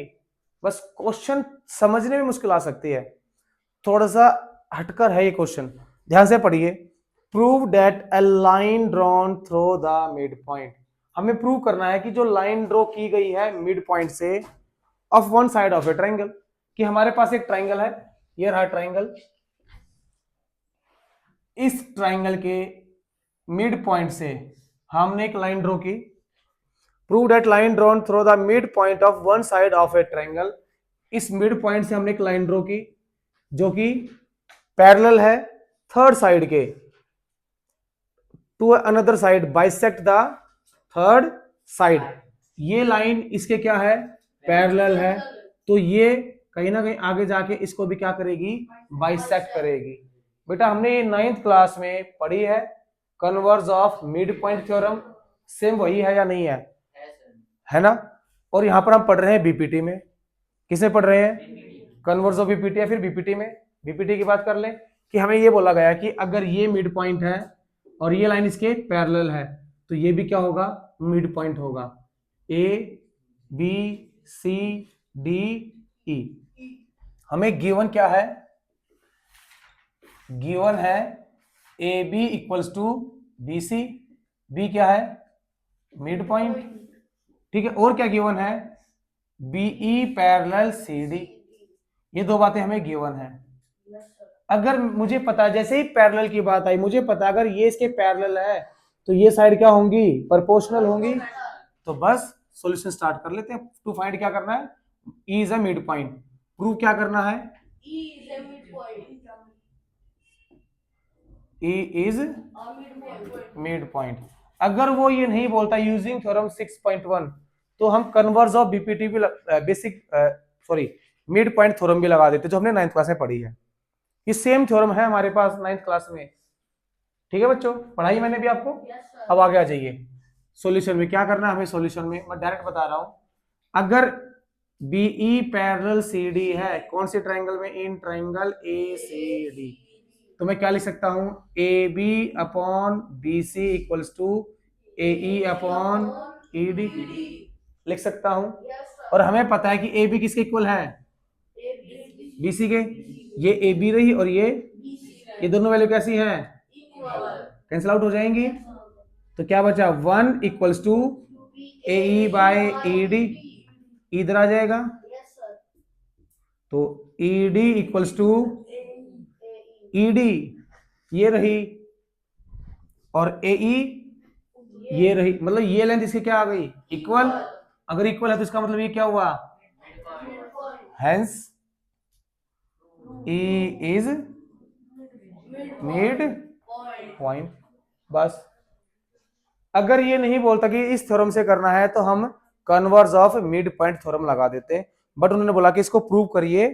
Speaker 1: बस क्वेश्चन समझने में मुश्किल आ सकती है। थोड़ा सा हटकर है ये क्वेश्चन, ध्यान से पढ़िए। Prove that a line drawn through the mid point. हमें प्रूव करना है कि जो लाइन ड्रॉ की गई है मिड पॉइंट से of one side of A triangle, कि हमारे पास एक ट्रायंगल है, ये रहा ट्रायंगल, इस ट्रायंगल के मिड पॉइंट से हमने एक लाइन ड्रॉ की। Prove that line drawn through the mid point of one side of A triangle, इस मिड पॉइंट से हमने एक लाइन ड्रॉ की जो कि पैरेलल है थर्ड साइड के, to another side, bisect the third side. ये लाइन इसके क्या है? पैरेलल है, तो ये कहीं ना कहीं आगे जाके इसको भी क्या करेगी? बाइसेक्ट करेगी। बेटा हमने ये 9th क्लास में पढ़ी है, converse of mid point theorem. Same वही है या नहीं है? है ना? और यहां पर हम पढ़ रहे हैं बीपीटी में। किसे पढ़ रहे हैं? कन्वर्ज ऑफ बीपीटी, या फिर बीपीटी में। बीपीटी की बात कर लें कि हमें ये बोला गया कि अगर ये मिड पॉइंट है और ये लाइन इसके पैरेलल है, तो ये भी क्या होगा? मिड पॉइंट होगा। A B C D E. हमें गिवन क्या है? गिवन है A B equals to B C, B क्या है? मिड पॉइंट, ठीक है। और क्या गिवन है? BE parallel C D. ये दो बातें हमें गिवन है। अगर मुझे पता, जैसे ही पैरेलल की बात आई, मुझे पता अगर ये इसके पैरेलल है तो ये साइड क्या होंगी? प्रोपोर्शनल होंगी। तो बस सॉल्यूशन स्टार्ट कर लेते हैं। टू फाइंड क्या करना है? E is a mid point. Prove क्या करना है? E is mid point. अगर वो ये नहीं बोलता यूजिंग थ्योरम 6.1, तो हम कन्वर्ज ऑफ बीपीटी भी बेसिक मिड पॉइंट थ्योरम भी लगा देते, जो हमने 9th क्लास में पढ़ी है। ये सेम थ्योरम है हमारे पास 9th क्लास में, ठीक है बच्चों, पढ़ाई मैंने भी आपको। अब आगे आ जाइए, सॉल्यूशन में क्या करना है हमें? सॉल्यूशन में मैं डायरेक्ट बता रहा हूं। अगर बीई पैरेलल सीडी है, कौन से ट्रायंगल में? इन ट्रायंगल एसीडी, तो मैं क्या लिख सकता हूं? A B upon B C equals to A E upon E D लिख सकता हूं। और हमें पता है कि ए बी किसके इक्वल है? बी सी के। ये ए बी रही और ये दोनों वैल्यू कैसी है? कैंसिल आउट हो जाएंगी। तो क्या बचा? 1 equals to A E by E D, इधर आ जाएगा। तो E D equals to E D, ये रही, और ए ई ये रही। मतलब ये लेंथ इसकी क्या आ गई? इक्वल। अगर इक्वल है तो इसका मतलब ये क्या हुआ? Hence E is mid point. बस। अगर ये नहीं बोलता कि इस थ्योरम से करना है, तो हम converse of mid point theorem लगा देते, बट उन्होंने बोला कि इसको प्रूव करिए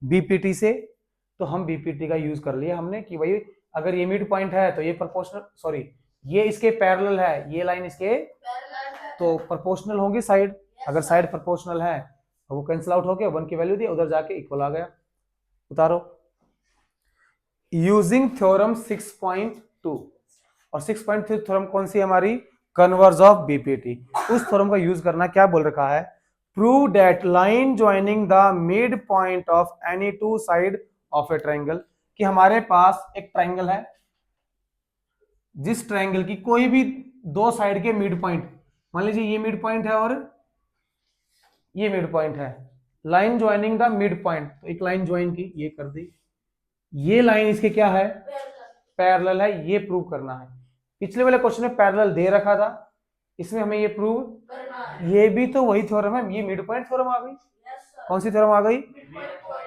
Speaker 1: बीपीटी से, तो हम बीपीटी का यूज कर लिया हमने कि भाई अगर ये मिड पॉइंट है तो ये प्रोपोर्शनल, ये इसके पैरेलल है, ये लाइन इसके, तो प्रोपोर्शनल होगी साइड। अगर साइड प्रोपोर्शनल है तो वो कैंसिल आउट हो गया, 1 की वैल्यू दी, उधर जाके इक्वल आ गया। उतारो। यूजिंग थ्योरम 6.2, और 6.3 थ्योरम कौन सी हमारी? Converse of BPT. उस थ्योरम का यूज करना, क्या बोल रखा है? Prove that line joining the mid point of any two side of A triangle, कि हमारे पास एक ट्रायंगल है, जिस ट्रायंगल की कोई भी दो साइड के मिड पॉइंट, मान लीजिए ये मिड पॉइंट है और ये मिड पॉइंट है, line joining the mid point, तो एक लाइन ज्वाइन की, ये कर दी, ये लाइन इसके क्या है, पैरेलल है, ये प्रूव करना है। पिछले वाले क्वेश्चन में पैरेलल दे रखा था, इसमें हमें ये प्रूव, ये भी तो वही थ्योरम है, ये मिड पॉइंट थ्योरम आ गई। कौन सी थ्योरम आ गई,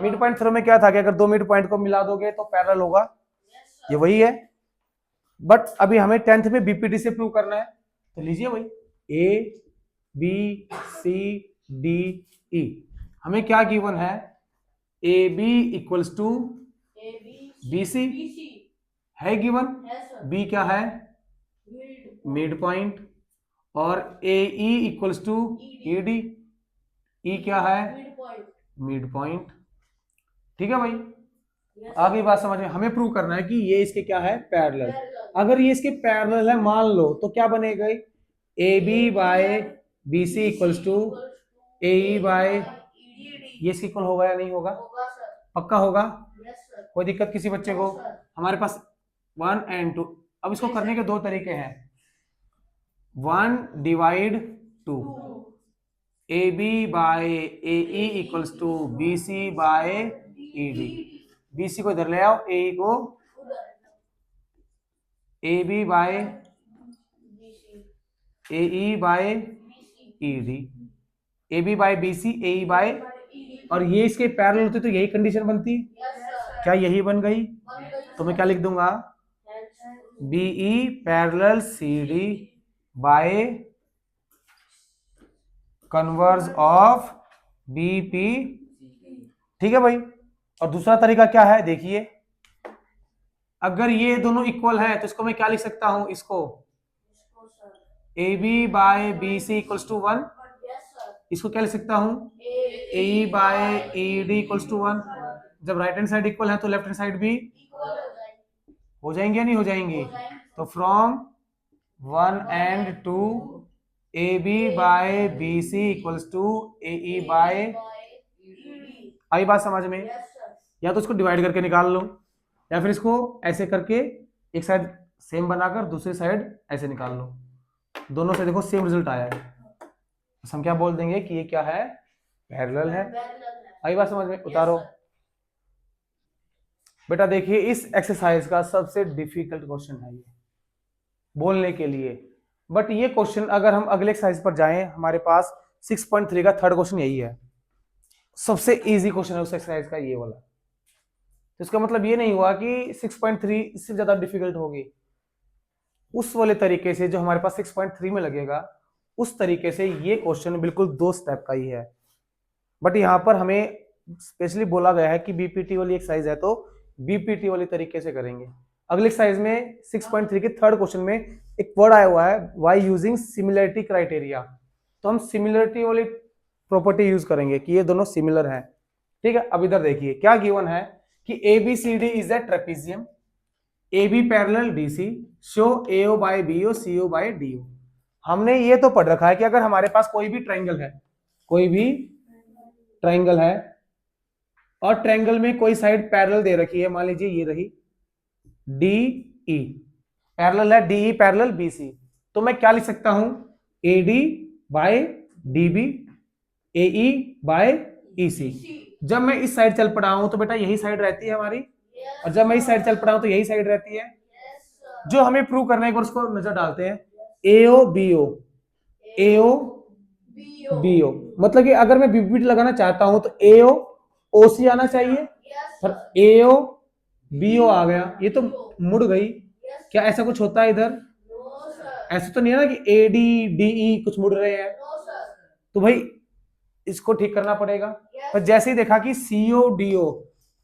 Speaker 1: मिड पॉइंट थ्योरम में क्या था कि अगर दो मिड पॉइंट को मिला दोगे तो पैरेलल होगा, ये वही है। बट अभी हमें 10th में बीपीटी से प्रूव करना है, तो लीजिए भाई, ए बी सी डी ई, हमें क्या गिवन है, A B equals to B C है गिवन, बी क्या है, मिड पॉइंट, और A E equals to E D, E क्या है, मिड पॉइंट। ठीक है भाई, आगे बात समझ में, हमें प्रूव करना है कि ये इसके क्या है, पैरेलल। अगर ये इसके पैरेलल है मान लो, तो क्या बनेगा, A B by B C equals to A E by, ये इसके इक्वल होगा या नहीं होगा, पक्का होगा, कोई दिक्कत किसी बच्चे को। हमारे पास 1 and 2, अब इसको करने के दो तरीके हैं, 1 divide 2, A B by A E equals to B C by E D, B C को इधर ले आओ, ए को, A B by A E by E D, A B by B C A E by, और ये इसके parallel होते तो यही कंडीशन बनती, क्या यही बन गई, तो मैं क्या लिख दूंगा, B E parallel C D by converse of B P. ठीक है भाई, और दूसरा तरीका क्या है, देखिए, अगर ये दोनों इक्वल है तो इसको मैं क्या लिख सकता हूं, इसको A B by B C equals to 1, इसको क्या लिख सकता हूं, A by A D equals to 1। जब राइट हैंड साइड इक्वल है तो लेफ्ट हैंड साइड भी हो जाएंगे या नहीं हो जाएंगे, तो from 1 and 2 A B by B C equals to A E by, आई बात समझ में, या तो इसको डिवाइड करके निकाल लो, या फिर इसको ऐसे करके एक साइड सेम बनाकर दूसरी साइड ऐसे निकाल लो, दोनों से देखो सेम रिजल्ट आया है, तो हम क्या बोल देंगे कि ये क्या है, पैरेलल है। आई बात समझ में, उतारो बेटा। देखिए, इस एक्सरसाइज का सबसे डिफिकल्ट क्वेश्चन है ये बोलने के लिए, बट ये क्वेश्चन अगर हम अगले एक्सरसाइज पर जाएं, हमारे पास 6.3 का थर्ड क्वेश्चन यही है, सबसे इजी क्वेश्चन है उस एक्सरसाइज का ये वाला, तो इसका मतलब ये नहीं हुआ कि 6.3 इससे ज्यादा डिफिकल्ट होगी, उस वाले तरीके से जो हमारे पास 6.3 में लगेगा, उस तरीके से ये क्वेश्चन बिल्कुल 2 स्टेप का ही है, बट यहाँ पर हमें स्पेशली बोला गया है कि बीपीटी वाली एक्सरसाइज है तो बीपीटी वाली तरीके से करेंगे। अगले एक्सरसाइज में 6.3 के थर्ड क्वेश्चन में एक वर्ड आया हुआ है, व्हाई यूजिंग सिमिलरिटी क्राइटेरिया, तो हम सिमिलरिटी वाली प्रॉपर्टी यूज करेंगे कि ये दोनों सिमिलर हैं। ठीक है, अब इधर देखिए क्या गिवन है कि A B C D is a trapezium, A B parallel D C, show A O by B O C O by D O. हमने ये तो पढ़ रखा है कि अगर हमारे पास कोई भी ट्राइंगल है, कोई भी ट्राइंगल है और ट्राइंगल में कोई साइड पैरेलल दे रखी है, मान लीजिए ये रही डी ई, पैरेलल है D E parallel B C, तो मैं क्या लिख सकता हूं, A D by D B, A E by E C. जब मैं इस साइड चल पड़ा हूं तो बेटा यही साइड रहती है हमारी, और जब मैं इस साइड चल पड़ा हूं तो यही साइड रहती है। जो हमें प्रूव करना है एक बार उसको नजर डालते हैं, ए ओ बी ओ, ए ओ बी ओ, मतलब कि अगर मैं बीपीटी लगाना चाहता हूं तो ए ओ ओ सी आना चाहिए, पर ए ओ बी ओ आ गया, ये तो मुड़ गई। क्या ऐसा कुछ होता है इधर, ऐसा तो नहीं है ना कि ए डी डी ई कुछ मुड़ रहे हैं, तो भाई इसको ठीक करना पड़ेगा। पर जैसे ही देखा कि सीओ डीओ,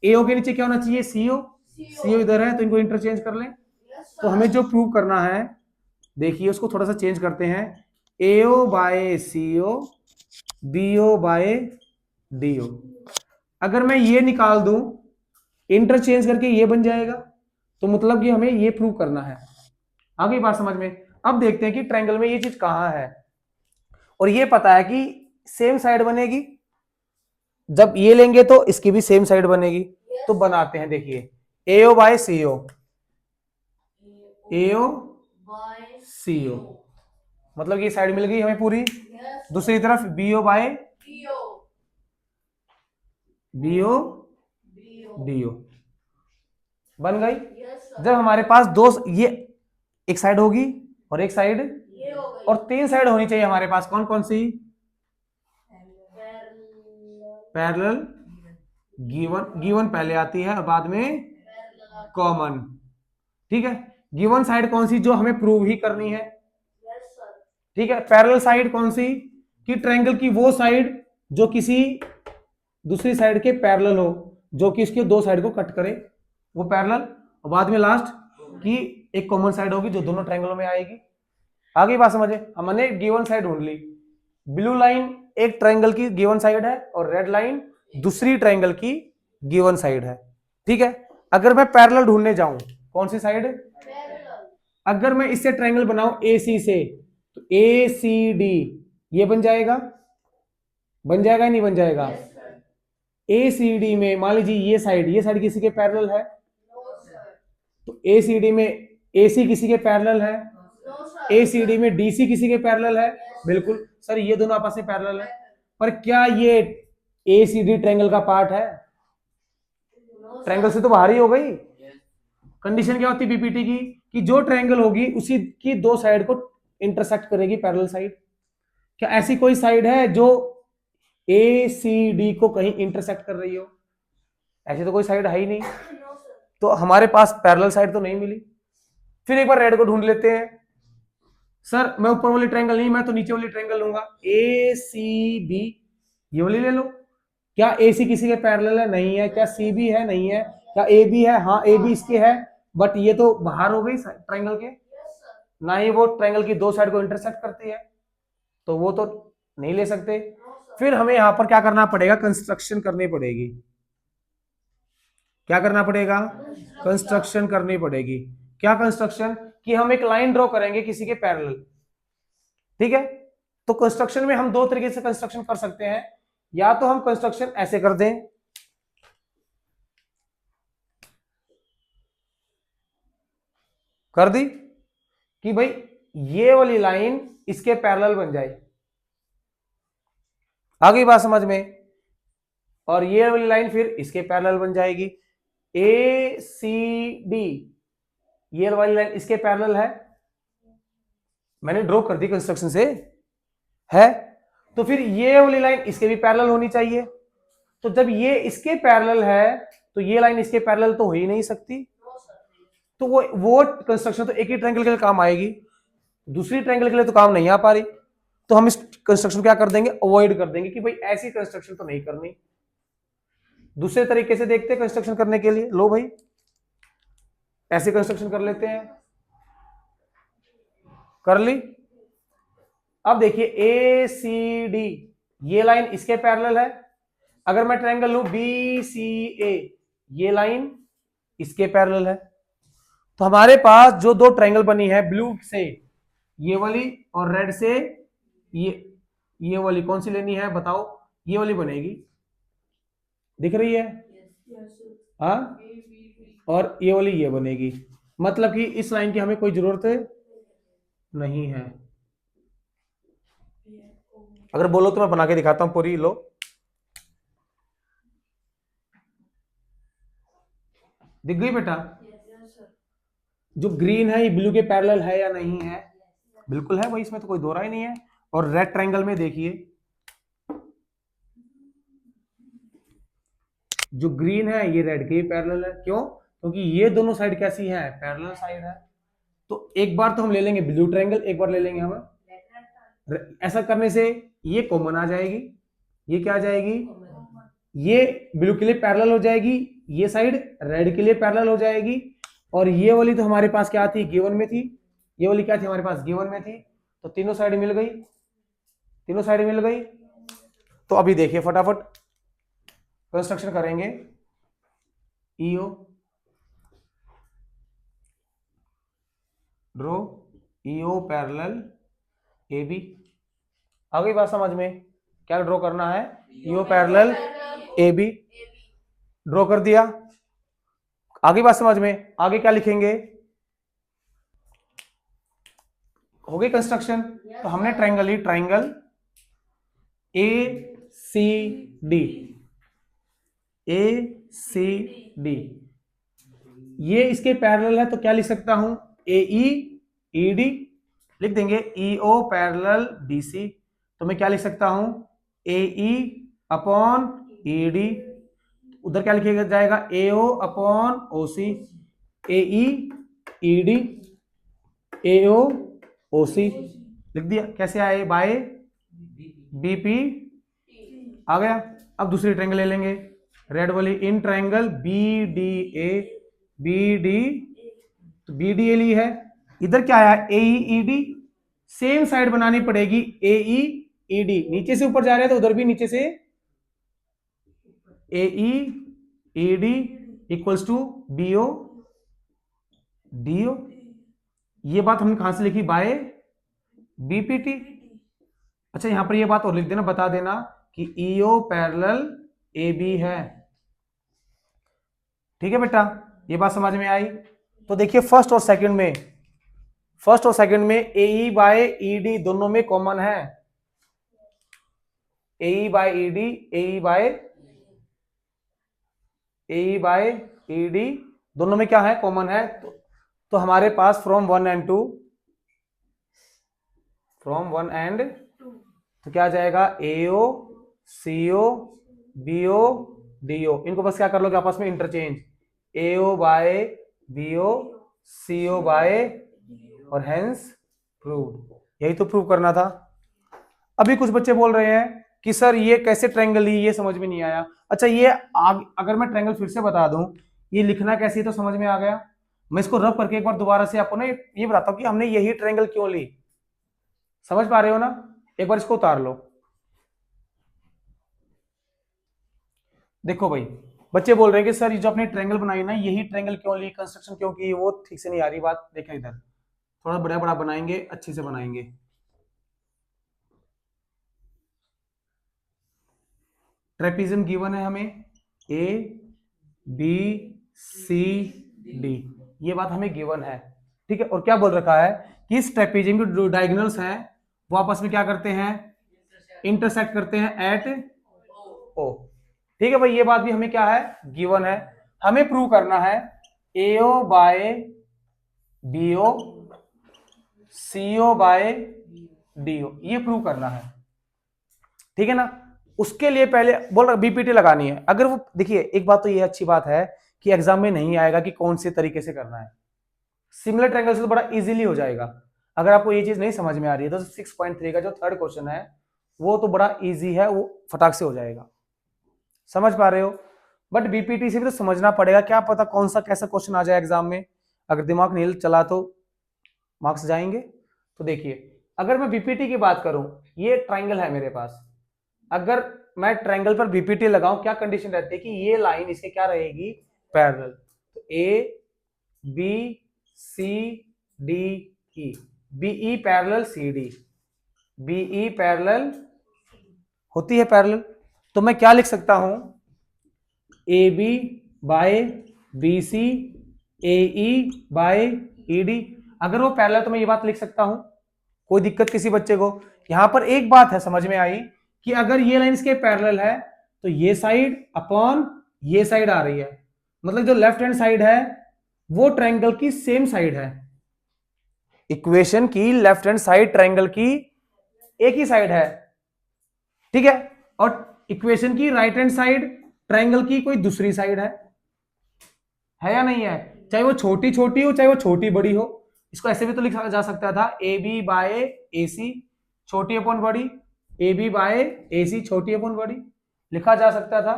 Speaker 1: एओ के नीचे क्या होना चाहिए, सीओ, सीओ इधर है तो इनको इंटरचेंज कर लें। तो हमें जो प्रूव करना है, देखिए उसको थोड़ा सा चेंज करते हैं, AO by CO, BO by DO. अगर मैं ये निकाल दूं इंटरचेंज करके ये बन जाएगा, तो मतलब कि हमें ये प्रूव करना है। आगे बात समझ में। अब देखते हैं कि ट्रायंगल में ये चीज कहां है, और ये पता है कि सेम साइड बनेगी, जब ये लेंगे तो इसकी भी सेम साइड बनेगी। तो बनाते हैं, देखिए एओ बाय सीओ, एओ CO, मतलब ये साइड मिल गई हमें पूरी। दूसरी तरफ BO बाय BO DO बन गई। जब हमारे पास दो, ये एक साइड होगी और एक साइड, और तीन साइड होनी चाहिए हमारे पास, कौन कौन सी? पैरेलल, गिवन, गिवन पहले आती है और बाद में कॉमन। ठीक है, गिवन साइड कौन सी जो हमें प्रूव ही करनी है। ठीक है, पैरेलल साइड कौन सी? कि ट्रायंगल की वो साइड जो किसी दूसरी साइड के पैरेलल हो, जो कि इसके दो साइड को कट करे, वो पैरेलल। और बाद में लास्ट की एक कॉमन साइड होगी जो दोनों ट्रायंगलों में आएगी। आगे बात समझे, हमने गिवन साइड ढूंढ ली। ब्लू लाइन एक ट्रायंगल की गिवन साइड है और रेड लाइन दूसरी ट्रायंगल की गिवन साइड है। ठीक है, अगर मैं पैरेलल ढूंढने जाऊं, कौन सी साइड? अगर मैं इससे ट्रायंगल बनाऊं AC से, तो ACD ये बन जाएगा, बन जाएगा नहीं बन जाएगा? ACD में मान लीजिए ये साइड किसी के पैरेलल है, तो ACD में AC किसी के पैरेलल है, ACD में DC किसी के पैरेलल है। बिल्कुल सर, ये दोनों आपस में पैरेलल है, पर क्या ये ACD ट्रायंगल का पार्ट है? ट्रायंगल से तो बाहर ही हो गई। कंडीशन क्या होती है PPT की, कि जो ट्रायंगल होगी उसी की दो साइड को इंटरसेक्ट करेगी पैरेलल साइड। क्या ऐसी कोई साइड है जो ACD को कहीं इंटरसेक्ट कर रही हो? ऐसी तो कोई साइड है ही नहीं, तो हमारे पास पैरेलल साइड तो नहीं मिली। फिर एक बार रेड को ढूंढ लेते हैं। सर मैं ऊपर वाली ट्रायंगल नहीं, मैं तो नीचे वाली ट्रायंगल लूंगा, ACB, ये वाली ले लो। क्या AC किसी के पैरेलल है? नहीं है। क्या CB है? नहीं है। क्या AB है? हाँ, AB इसके है, बट ये तो बाहर हो गई ट्रायंगल के, ना ही वो ट्रायंगल की दो साइड को इंटरसेक्ट करती है, तो वो तो नहीं ले सकते। फिर हमें यहां पर क्या करना पड़ेगा? कंस्ट्रक्शन करनी पड़ेगी। क्या करना पड़ेगा? कंस्ट्रक्शन करनी पड़ेगी। क्या कंस्ट्रक्शन? कि हम एक लाइन ड्रॉ करेंगे किसी के पैरेलल। ठीक है, तो कंस्ट्रक्शन में हम दो तरीके से कंस्ट्रक्शन कर सकते हैं। या तो हम कंस्ट्रक्शन ऐसे कर दें, कर दी कि भाई ये वाली लाइन इसके पैरेलल बन जाए, आ गई बात समझ में, और ये वाली लाइन फिर इसके पैरेलल बन जाएगी। ACD ये वाली लाइन इसके पैरेलल है, मैंने ड्रॉ कर दी कंस्ट्रक्शन से, है, तो फिर ये वाली लाइन इसके भी पैरेलल होनी चाहिए। तो जब ये इसके पैरेलल है तो ये लाइन इसके पैरेलल तो हो ही नहीं सकती, तो वो कंस्ट्रक्शन तो एक ही ट्रायंगल के लिए काम आएगी, दूसरी ट्रायंगल के लिए तो काम नहीं आ पा रही। तो हम इस कंस्ट्रक्शन क्या कर देंगे? अवॉइड कर देंगे कि भाई ऐसी कंस्ट्रक्शन तो नहीं करनी। दूसरे तरीके से देखते हैं कंस्ट्रक्शन करने के लिए। लो भाई, ऐसे कंस्ट्रक्शन कर लेते हैं, कर ली। अब देखिए ACD ये लाइन इसके पैरेलल है। अगर मैं ट्रायंगल लूं BCA, ये लाइन इसके पैरेलल है। तो हमारे पास जो दो ट्रायंगल बनी है, ब्लू से ये वाली और रेड से ये वाली, कौन सी लेनी है बताओ? ये वाली बनेगी, दिख रही है? हाँ, और ये वाली ये बनेगी। मतलब कि इस लाइन की हमें कोई जरूरत नहीं है। अगर बोलो तो मैं बना के दिखाता हूं पूरी। लो, दिख गई बेटा? जो ग्रीन है ये ब्लू के पैरेलल है या नहीं है? बिल्कुल है भाई, इसमें तो कोई दो राय नहीं है। और रेड ट्रायंगल में देखिए, जो ग्रीन है ये रेड के पैरेलल है। क्यों? क्योंकि ये दोनों साइड कैसी है? पैरेलल साइड है। तो एक बार तो हम ले लेंगे ब्लू ट्रायंगल, एक बार ले लेंगे हम, ऐसा करने से ये कॉमन आ जाएगी, ये क्या आ जाएगी? ये ब्लू के लिए पैरेलल हो जाएगी, ये साइड रेड के लिए पैरेलल हो जाएगी। और ये वाली तो हमारे पास क्या थी? गिवन में थी। ये वाली क्या थी? हमारे पास गिवन में थी। तो तीनों साइड मिल गई, तीनों साइड मिल गई। तो अभी देखिए फटाफट कंस्ट्रक्शन करेंगे। EO draw, EO parallel AB। आ गई बात समझ में? क्या ड्रॉ करना है? EO पैरेलल AB ड्रॉ कर दिया। आगे बात समझ में? आगे क्या लिखेंगे? हो गई कंस्ट्रक्शन। तो हमने ट्राइंगल ली, triangle A C D, A C D, ये इसके पैरेलल है तो क्या लिख सकता हूं, ए ई ई डी लिख देंगे, ई ओ पैरेलल डी सी, तो मैं क्या लिख सकता हूं, A E upon E D, उधर क्या लिखा जाएगा, ए ओ upon O C, A E E D ए ओ ओ सी लिख दिया। कैसे आए, बाय बीपी आ गया। अब दूसरी ट्रायंगल ले लेंगे, रेड वाली, in triangle B D A, B D, तो बी डी ए ली है, इधर क्या आया, A E D, same side बनानी पड़ेगी, ए ई ई डी, नीचे से ऊपर जा रहे हैं तो उधर भी नीचे से A E E D equals to B O D O. ये बात हमने कहां से लिखी, बाय बीपीटी। अच्छा यहां पर ये बात और लिख देना, बता देना कि ईओ पैरेलल ए बी है। ठीक है बेटा, ये बात समझ में आई। तो देखिए फर्स्ट और सेकंड में ए ई बाय ई डी दोनों में कॉमन है, A E by E D, A E by E D दोनों में क्या है, कॉमन है। तो हमारे पास फ्रॉम 1 एंड 2, तो क्या आ जाएगा, एओ सीओ बीओ डीओ, इनको बस क्या कर लोगे आपस में interchange, AO by BO CO by, और हेंस प्रूव्ड। यही तो प्रूव करना था। अभी कुछ बच्चे बोल रहे हैं कि सर ये कैसे ट्रायंगल ली, ये समझ में नहीं आया। अच्छा ये अगर मैं ट्रायंगल फिर से बता दूं, ये लिखना कैसे तो समझ में आ गया। मैं इसको रब करके एक बार दोबारा से आपको ना ये बताता हूं कि हमने यही ट्रायंगल क्यों ली, समझ पा रहे हो ना। एक बार इसको उतार लो। देखो भाई, बच्चे बोल रहे हैं कि सर ये जो अपने ट्रायंगल बनाई ना, यही ट्रायंगल क्यों ली, कंस्ट्रक्शन क्यों की, वो ठीक से नहीं आ रही बात। देखें इधर थोड़ा बड़ा बड़ा बनाएंगे, अच्छे से बनाएंगे। ट्रेपीजियम गिवन है हमें, ए बी सी डी, ये बात हमें गिवन है। ठीक है, और क्या बोल रखा है कि इस ट्रेपीजियम के जो डायगोनल्स हैं वो आपस में क्या करते हैं, इंटरसेक्ट करते हैं एट ओ। ठीक है भाई, ये बात भी हमें क्या है, गिवन है। हमें प्रूव करना है AO by BO CO by DO, ये प्रूव करना है। ठीक है ना, उसके लिए पहले बोल रहा बीपीटी लगानी है। अगर वो देखिए, एक बात तो ये अच्छी बात है कि एग्जाम में नहीं आएगा कि कौन से तरीके से करना है। सिमिलर ट्रायंगल से तो बड़ा इजीली हो जाएगा। अगर आपको ये चीज नहीं समझ में आ रही है तो 6.3 का जो थर्ड क्वेश्चन है वो तो बड़ा इजी है, वो फटाक से हो जाएगा। समझ पा रहे हो। बट बीपीटी से भी तो समझना पड़ेगा, क्या पता कौन सा कैसा क्वेश्चन आ जाए एग्जाम में। अगर दिमाग नहीं चला तो मार्क्स जाएंगे। तो देखिए, अगर मैं बीपीटी की बात करूं, ये ट्रायंगल है मेरे पास, अगर मैं ट्रायंगल पर बीपीटी लगाऊं, क्या कंडीशन रहती है कि ये लाइन इसके क्या रहेगी, पैरेलल। तो A B C D E, BE parallel C D, BE parallel होती है पैरेलल। तो मैं क्या लिख सकता हूं, A B by B C, A E by E D. अगर वो पैरेलल तो मैं ये बात लिख सकता हूं, कोई दिक्कत किसी बच्चे को। यहां पर एक बात है समझ में आई कि अगर ये लाइन इसके पैरेलल है तो ये साइड अपॉन ये साइड आ रही है, मतलब जो लेफ्ट हैंड साइड है वो ट्रायंगल की सेम साइड है। इक्वेशन की लेफ्ट हैंड साइड ट्रायंगल की एक ही साइड है। ठीक है, और इक्वेशन की राइट हैंड साइड ट्रायंगल की कोई दूसरी साइड है या नहीं है, चाहे वो छोटी छोटी हो चाहे वो छोटी बड़ी हो। इसको ऐसे भी तो लिखा जा सकता था, ए बी बाय ए सी छोटी अपॉन बड़ी, ए बी बाय ए सी छोटी अपॉन बड़ी, लिखा जा सकता था।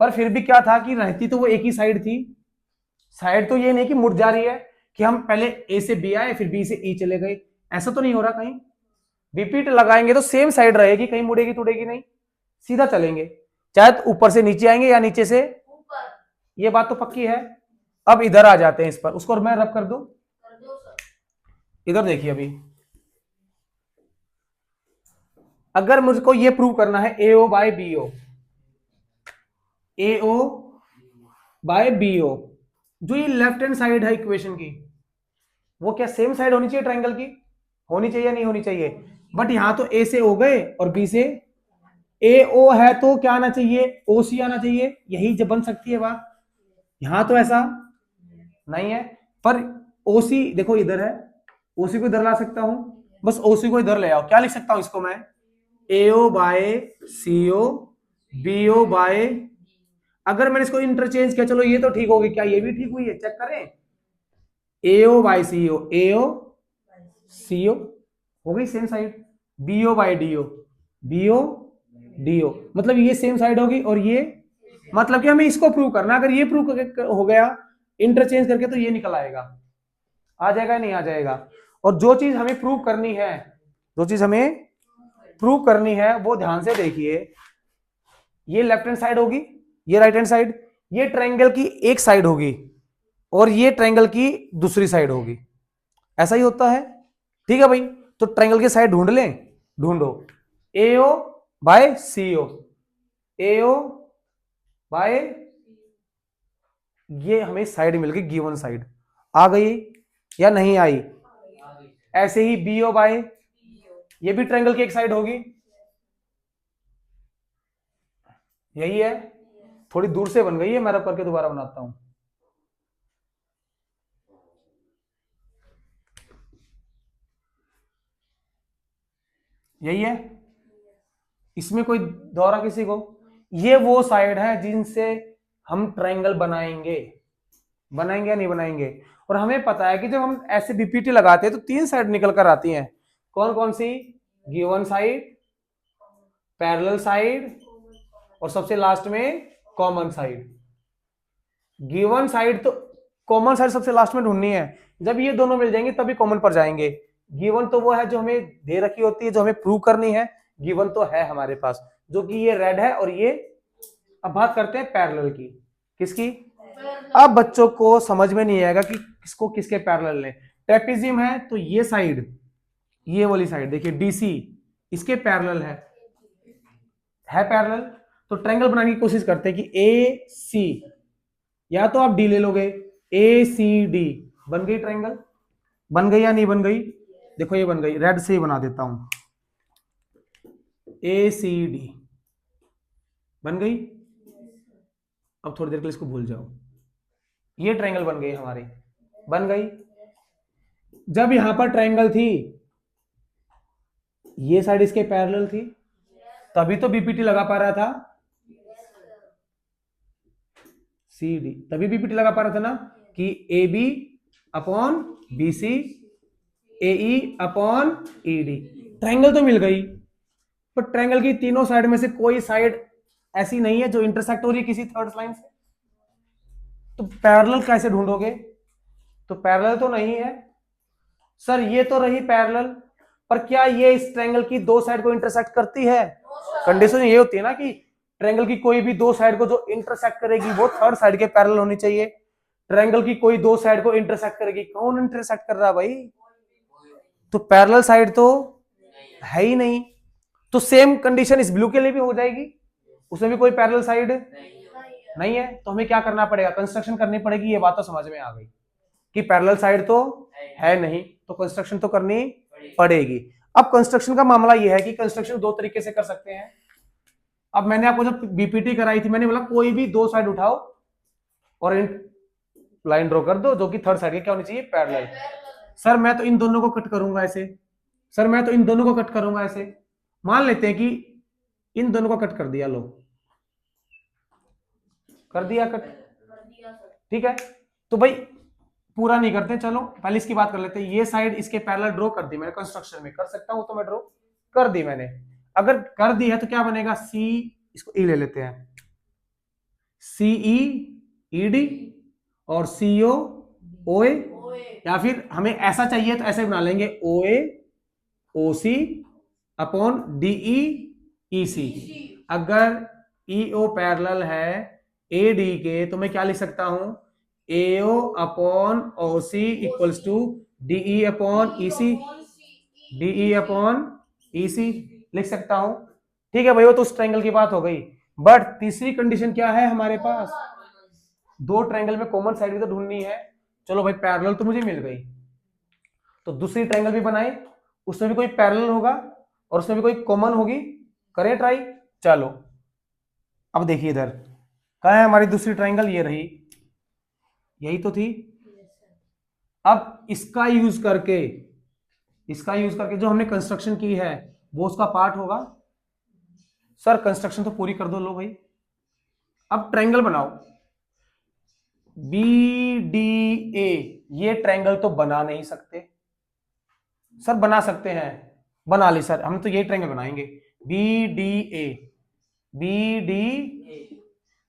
Speaker 1: पर फिर भी क्या था कि रहती तो वो एक ही साइड थी। साइड तो ये नहीं कि मुड़ जा रही है कि हम पहले ए से बी आए फिर बी से ई चले गए, ऐसा तो नहीं हो रहा कहीं। बीपीट लगाएंगे तो सेम साइड रहेगी, कहीं मुड़ेगी टूटेगी नहीं, सीधा चलेंगे, चाहे तो ऊपर से नीचे आएंगे या नीचे से ऊपर, ये बात तो पक्की है। अब इधर आ जाते हैं इस पर, उसको मैं रब कर दूं, इधर देखिए। अभी अगर मुझको ये प्रूव करना है AO by BO, AO by BO, जो ये लेफ्ट हैंड साइड है इक्वेशन की वो क्या सेम साइड होनी चाहिए ट्रायंगल की, होनी चाहिए नहीं होनी चाहिए, बट यहां तो ए से हो गए और बी से ए ओ है, तो क्या आना चाहिए, ओ सी आना चाहिए, यही जब बन सकती है बात। यहां तो ऐसा नहीं है, पर ओसी देखो इधर है, ओसी को इधर ला सकता हूं, बस ओसी को इधर ले आओ, क्या लिख सकता हूं इसको मैं, AO by CO, BO by, अगर मैंने इसको इंटरचेंज किया, चलो ये तो ठीक होगी, क्या ये भी ठीक हुई है, चेक करें, AO by CO, AO CO हो गई same side, BO by DO, BO DO, मतलब ये सेम साइड होगी, और ये मतलब कि हमें इसको प्रूव करना, अगर ये प्रूव हो गया इंटरचेंज करके तो ये निकल आएगा, आ जाएगा नहीं आ जाएगा। और जो चीज हमें प्रूव करनी है, जो चीज हमें प्रूव करनी है वो ध्यान से देखिए, ये लेफ्ट हैंड साइड होगी, ये राइट हैंड साइड, ये ट्रायंगल की एक साइड होगी और ये ट्रायंगल की दूसरी साइड होगी, ऐसा ही होता है, ठीक है भाई। तो ट्रायंगल की साइड ढूंढ लें, ढूंढो, एओ बाय सीओ, एओ बाय, ये हमें साइड मिल गई, गिवन साइड आ गई या नहीं आई, ऐसे ही बीओ बाय, ये भी ट्रायंगल की एक साइड होगी, यही है, थोड़ी दूर से बन गई है, मैं रब करके दोबारा बनाता हूं, यही है, इसमें कोई दौरा किसी को, ये वो साइड है जिनसे हम ट्रायंगल बनाएंगे, बनाएंगे या नहीं बनाएंगे। और हमें पता है कि जब हम ऐसे बीपीटी लगाते हैं तो 3 साइड निकल कर आती हैं, कौन कौन सी, गिवन साइड, पैरेलल साइड, और सबसे लास्ट में कॉमन साइड। गिवन साइड तो, कॉमन साइड सबसे लास्ट में ढूंढनी है, जब ये दोनों मिल जाएंगे तभी कॉमन पर जाएंगे। गिवन तो वो है जो हमें दे रखी होती है, जो हमें प्रूव करनी है, गिवन तो है हमारे पास, जो कि ये रेड है, और ये, अब बात करते हैं पैरेलल की, किसकी, अब बच्चों को समझ में नहीं आएगा कि किसको किसके पैरेलल लें। ट्रेपेजियम है तो ये साइड, ये वाली साइड देखिए डीसी, इसके पैरेलल है पैरेलल, तो ट्रायंगल बनाने की कोशिश करते हैं कि ए सी, या तो आप डी ले लोगे, ए सी डी, बन गई ट्रायंगल, बन गई या नहीं बन गई, देखो ये बन गई, रेड से ही बना देता हूं, ए सी डी बन गई। अब थोड़ी देर के लिए इसको भूल जाओ, ये ट्रायंगल बन गई हमारी, बन गई। जब यहां पर ट्रायंगल थी, ये साइड इसके पैरेलल थी, तभी तो बीपीटी लगा पा रहा था, सी डी, तभी बीपीटी लगा पा रहा था ना, कि A B upon B C, A E upon E D, triangle तो मिल गई, पर ट्रायंगल की तीनों साइड में से कोई साइड ऐसी नहीं है जो इंटरसेक्ट हो रही है किसी थर्ड लाइन से, तो पैरेलल कैसे ढूंढोगे, तो पैरेलल तो नहीं है सर, ये तो रही पैरेलल, पर क्या ये इस ट्रायंगल की दो साइड को इंटरसेक्ट करती है, कंडीशन ये होती है ना कि ट्रायंगल की कोई भी दो साइड को जो इंटरसेक्ट करेगी वो थर्ड साइड के पैरेलल होनी चाहिए, ट्रायंगल की कोई दो साइड को इंटरसेक्ट करेगी, कौन इंटरसेक्ट कर रहा है भाई, तो पैरेलल साइड तो है ही नहीं, तो सेम कंडीशन इस ब्लू के लिए भी हो जाएगी, उसमें भी कोई पैरेलल साइड नहीं है, तो हमें क्या करना पड़ेगा, कंस्ट्रक्शन करनी पड़ेगी, ये बात तो समझ में आ गई कि पैरेलल साइड तो है नहीं, तो कंस्ट्रक्शन तो करनी पड़ेगी। अब कंस्ट्रक्शन का मामला यह है कि कंस्ट्रक्शन दो तरीके से कर सकते हैं। अब मैंने आपको जब बीपीटी कराई थी, मैंने बोला कोई भी दो साइड उठाओ और लाइन ड्रॉ कर दो जो कि थर्ड साइड के क्या होनी चाहिए, पैरेलल। सर मैं तो इन दोनों को कट करूंगा ऐसे, सर मैं तो इन दोनों को कट करूंगा ऐसे, मान लेते हैं कि इन दोनों को कट कर दिया, लो कर दिया कट, ठीक है, तो भाई पूरा नहीं करते, चलो पहले इसकी बात कर लेते हैं, ये साइड इसके पैरेलल ड्रॉ कर दी मैंने, कंस्ट्रक्शन में कर सकता हूं तो मैं ड्रॉ कर दी मैंने, अगर कर दी है तो क्या बनेगा, सी, इसको ई ले लेते हैं, सी ई ई डी और सी ओ ओ ए, या फिर हमें ऐसा चाहिए तो ऐसे बना लेंगे, ओ ए O C upon D E ई सी, अगर ई ओ पैरेलल है ए डी के तो मैं क्या लिख सकता हूं, A O upon O C equals to D E upon E C, D E upon E C लिख सकता हूं, ठीक है भाई, वो तो उस ट्रायंगल की बात हो गई। बट तीसरी कंडीशन क्या है हमारे पास, दो ट्रायंगल में कॉमन साइड भी तो ढूंढनी है, चलो भाई पैरेलल तो मुझे मिल गई, तो दूसरी ट्रायंगल भी बनाए, उसमें भी कोई पैरेलल होगा और उसमें भी कोई कॉमन होगी। करें ट्राई। चलो अब देखिए इधर कहाँ है हमारी दूसरी ट्राइंगल, ये रही, यही तो थी। अब इसका यूज करके जो हमने कंस्ट्रक्शन की है वो उसका पार्ट होगा। सर कंस्ट्रक्शन तो पूरी कर दो, लो भाई। अब ट्रायंगल बनाओ बी डी ए। ये ट्रायंगल तो बना नहीं सकते सर, बना सकते हैं, बना ली सर, हम तो ये ट्रायंगल बनाएंगे B D A. B D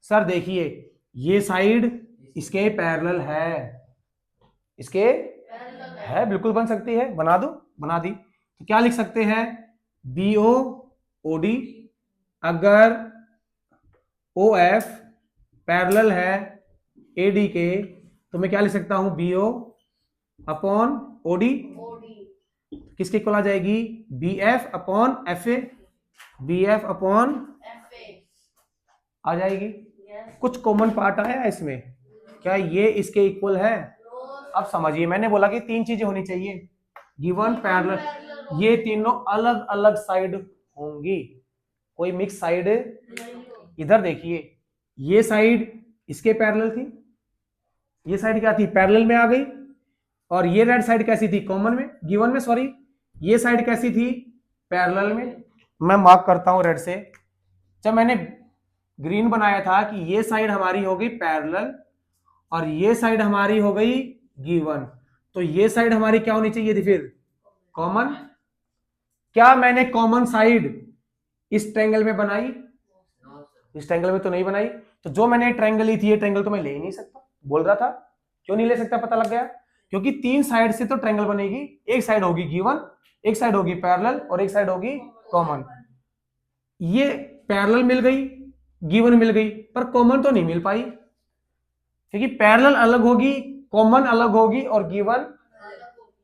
Speaker 1: sir देखिए ये साइड इसके पैरेलल है, इसके है, बिल्कुल बन सकती है, बना दो, बना दी। तो क्या लिख सकते हैं, बी ओ ओ डी, अगर ओ एफ पैरेलल है ए डी के तो मैं क्या लिख सकता हूं, B O upon O D, किसके इक्वल आ जाएगी, B F upon F A, B F upon आ जाएगी। कुछ कॉमन पार्ट आया इसमें, क्या ये इसके इक्वल है। अब समझिए मैंने बोला कि तीन चीजें होनी चाहिए, गिवन पैरेलल, ये तीनों अलग अलग साइड होंगी, कोई मिक्स साइड। इधर देखिए ये साइड इसके पैरेलल थी, ये साइड क्या थी, पैरेलल में आ गई, और ये रेड साइड कैसी थी, कॉमन में, गिवन में, सॉरी, ये साइड कैसी थी, पैरेलल में। मैं मार्क करता हूं रेड से। जब मैंने ग्रीन बनाया था कि ये साइड हमारी हो गई पैरेलल और ये साइड हमारी हो गई गिवन, तो ये साइड हमारी क्या होनी चाहिए थी फिर, कॉमन। क्या मैंने कॉमन साइड इस ट्रायंगल में बनाई, इस ट्रायंगल में तो नहीं बनाई। तो जो मैंने ट्रायंगल ली थी ये ट्रायंगल तो मैं ले ही नहीं सकता, बोल रहा था। क्यों नहीं ले सकता, पता लग गया, क्योंकि तीन साइड से तो ट्रायंगल बनेगी, एक साइड होगी गिवन, एक साइड होगी पैरेलल और एक साइड होगी कॉमन। ये पैरेलल मिल गई, गिवन मिल गई, पर कॉमन तो नहीं मिल पाई, क्योंकि पैरेलल अलग होगी, कॉमन अलग होगी और गिवन।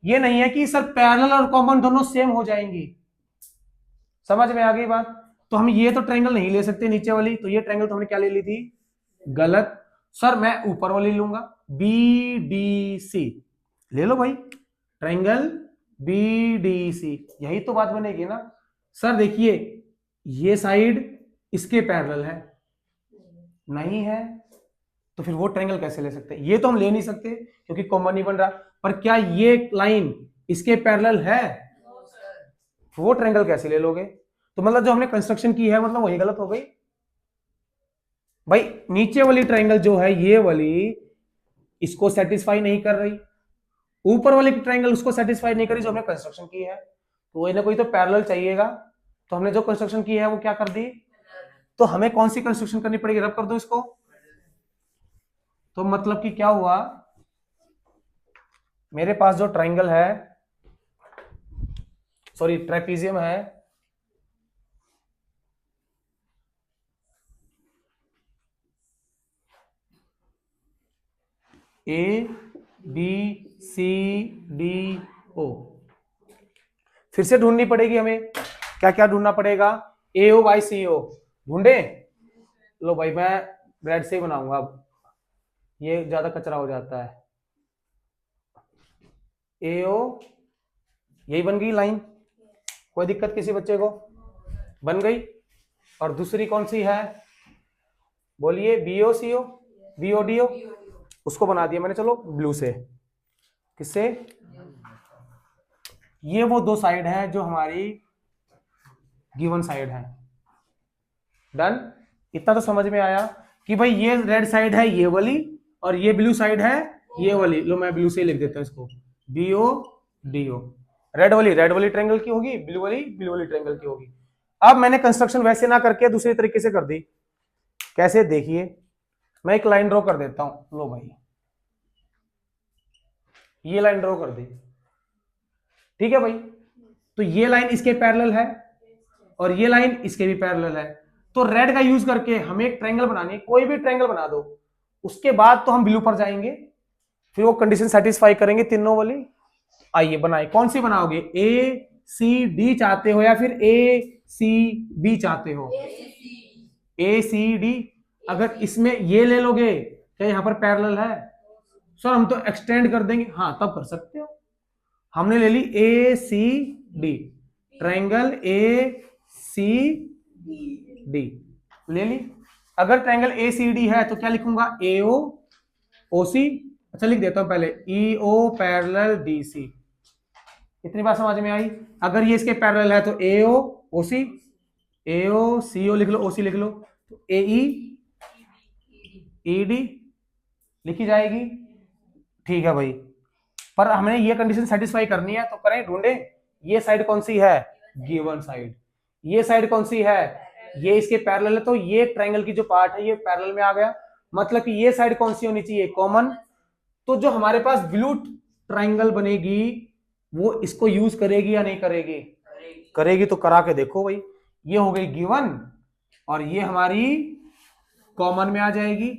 Speaker 1: ये नहीं है कि सर पैरेलल और कॉमन दोनों सेम हो जाएंगी, समझ में आ गई बात। तो हम ये तो ट्रायंगल नहीं ले सकते नीचे वाली, तो ये ट्रायंगल तो हमने क्या ले ली थी, गलत। सर मैं ऊपर वाली लूंगा, बी डी सी ले लो भाई, ट्रायंगल बी डी सी, यही तो बात बनेगी ना। सर देखिए ये साइड इसके पैरेलल है, नहीं है, तो फिर वो ट्रायंगल कैसे ले सकते हैं, ये तो हम ले नहीं सकते क्योंकि कॉमन नहीं बन रहा। पर क्या ये लाइन इसके पैरेलल है, वो ट्रायंगल कैसे ले लोगे। तो मतलब जो हमने कंस्ट्रक्शन की है मतलब वही गलत हो गई भाई। नीचे वाली ट्रायंगल जो है ये वाली इसको सेटिस्फाई नहीं कर रही, ऊपर वाली ट्रायंगल उसको सेटिस्फाई नहीं करी जो हमने कंस्ट्रक्शन की है, तो कोई ना कोई तो पैरेलल चाहिएगा। तो हमने जो कंस्ट्रक्शन की है वो क्या कर दी, तो हमें कौन सी कंस्ट्रक्शन करनी पड़ेगी, रब कर दो इसको। तो मतलब कि क्या हुआ, मेरे पास जो ट्रायंगल है, सॉरी ट्रेपीजियम है, A B C D O, फिर से ढूंढनी पड़ेगी हमें, क्या क्या ढूंढना पड़ेगा, ए ओ बाई सी ओ ढूंढे। लो भाई मैं रेड से ही बनाऊंगा, अब ये ज्यादा कचरा हो जाता है। ए ओ यही बन गई लाइन, कोई दिक्कत किसी बच्चे को, बन गई। और दूसरी कौन सी है, बोलिए, B O C O, B O D ओ, उसको बना दिया मैंने, चलो ब्लू से, किससे, ये वो दो साइड है जो हमारी गिवन साइड है। डन, इतना तो समझ में आया कि भाई ये रेड साइड है ये वाली और ये ब्लू साइड है ये वाली। लो मैं ब्लू से ही लिख देता हूं इसको, B O D O. Red वाली ट्रायंगल की होगी, ब्लू वाली ट्रायंगल की होगी। अब मैंने कंस्ट्रक्शन वैसे ना करके दूसरे तरीके से कर दी, कैसे, देखिए मैं एक लाइन ड्रॉ कर देता हूं। लो भाई ये लाइन ड्रॉ कर दी, ठीक है भाई। तो ये लाइन इसके पैरेलल है और ये लाइन इसके भी पैरेलल है, तो रेड का यूज करके हमें एक ट्रायंगल बनानी है, कोई भी ट्रायंगल बना दो, उसके बाद तो हम ब्लू पर जाएंगे, फिर वो कंडीशन सेटिस्फाई करेंगे तीनों वाली। आइए बनाए, कौन सी बनाओगे, ए सी डी चाहते हो या फिर ए सी बी चाहते हो, ए सी डी। अगर इसमें ये ले लोगे क्या यहां पर पैरेलल है, सर हम तो एक्सटेंड कर देंगे, हाँ तब कर सकते हो। हमने ले ली A C D, triangle A C D ले ली। अगर ट्रायंगल ए सी डी है तो क्या लिखूंगा, ए ओ ओ सी, अच्छा लिख देता हूं पहले, ई ओ पैरेलल डी सी। इतनी बात समझ में आई। अगर ये इसके पैरेलल है तो ए ओ ओ सी, ए ओ सी ओ लिख लो, ओ सी लिख लो, तो ए ई ई डी लिखी जाएगी। ठीक है भाई, पर हमें ये कंडीशन सेटिस्फाई करनी है तो करें, ढूंढे ये साइड कौन सी है, गिवन साइड। ये साइड कौन सी है, ये इसके पैरेलल है, तो ये ट्रायंगल की जो पार्ट है ये पैरेलल में आ गया, मतलब कि ये साइड कौन सी होनी चाहिए, कॉमन। तो जो हमारे पास ब्लू ट्रायंगल बनेगी वो इसको यूज करेगी या नहीं करेगी, करेगी। तो करा के देखो भाई, ये हो गई गिवन और ये हमारी कॉमन में आ जाएगी।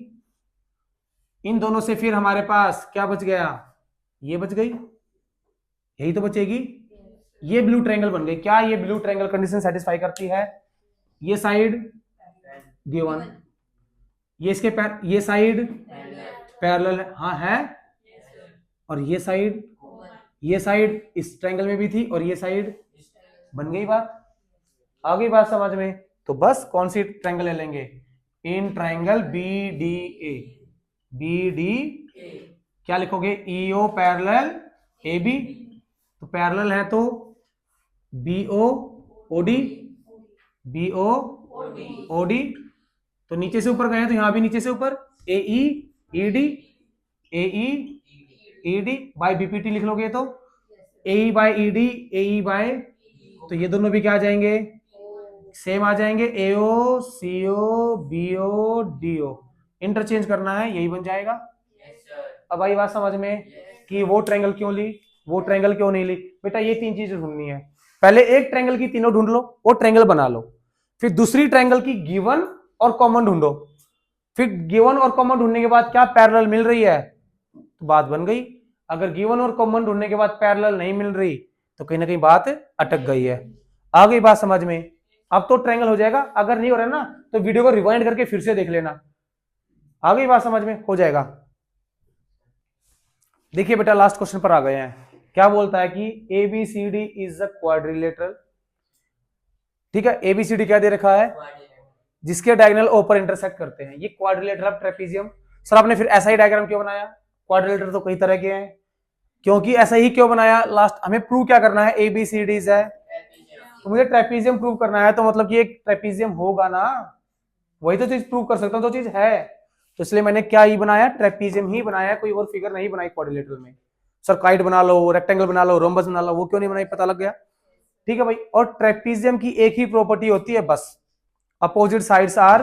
Speaker 1: इन दोनों से फिर हमारे पास क्या बच गया, ये बच गई, यही तो बचेगी। ये ब्लू ट्रायंगल बन गई। क्या ये ब्लू ट्रायंगल कंडीशन सेटिस्फाई करती है, ये साइड गिवन, ये इसके ये साइड पैरेलल है, हाँ है, और ये साइड इस ट्रायंगल में भी थी और ये साइड, बन गई बात, आ गई बात समझ में। तो बस कौन सी ट्रायंगल ले लेंगे, in triangle B D A, B D क्या लिखोगे, E O parallel A B, तो पैरेलल है तो B O O D, B O O D, तो नीचे से ऊपर गए तो यहां भी नीचे से ऊपर A E E D, A E E D by BPT लिख लोगे तो A E by E D, A E by, तो ये दोनों भी क्या आ जाएंगे, सेम आ जाएंगे, A O C O B O D O, interchange करना है, यही बन जाएगा। अब आई बात समझ में कि वो ट्रायंगल क्यों ली, वो ट्रायंगल क्यों नहीं ली। बेटा ये तीन चीजें ढूंढनी है, पहले एक ट्रायंगल की तीनों ढूंढ लो, वो ट्रायंगल बना लो, फिर दूसरी ट्रायंगल की गिवन और कॉमन ढूंढो, फिर गिवन और कॉमन ढूंढने के बाद क्या पैरेलल मिल रही है तो बात बन गई। अगर गिवन और कॉमन ढूंढने के बाद पैरेलल नहीं मिल रही तो कहीं ना कहीं बात अटक गई है। आ गई बात समझ में। अब तो ट्रायंगल हो जाएगा, अगर नहीं हो रहा ना तो वीडियो को रिवाइंड करके फिर से देख लेना। आ गई बात समझ में, हो जाएगा। देखिए बेटा लास्ट क्वेश्चन पर आ गए हैं। क्या बोलता है कि A B C D is a quadrilateral. ठीक है, एबीसीडी क्या दे रखा है, जिसके डायगोनल ओ पर इंटरसेक्ट करते हैं। ये क्वाड्रिलेटरल ऑफ ट्रेपीजियम। सर आपने फिर ऐसा ही डायग्राम क्यों बनाया, क्वाड्रिलेटरल तो कई तरह के हैं, क्योंकि ऐसा ही क्यों बनाया, लास्ट हमें प्रूव क्या करना है, एबीसीडीज है, तो मुझे ट्रेपीजियम प्रूव करना है, तो मतलब कि एक ट्रेपीजियम होगा ना, वही तो चीज प्रूव कर सकता हूं, तो चीज है। तो इसलिए मैंने क्या ही बनाया, ट्रेपीजियम ही बनाया, कोई और फिगर नहीं बनाई क्वाड्रिलेटरल में। सर काइट बना लो, रेक्टेंगल बना लो, रोम्बस बना लो, वो क्यों नहीं बनाई, पता लग गया। ठीक है भाई, और ट्रेपीजियम की एक ही प्रॉपर्टी होती है बस, अपोजिट साइड्स आर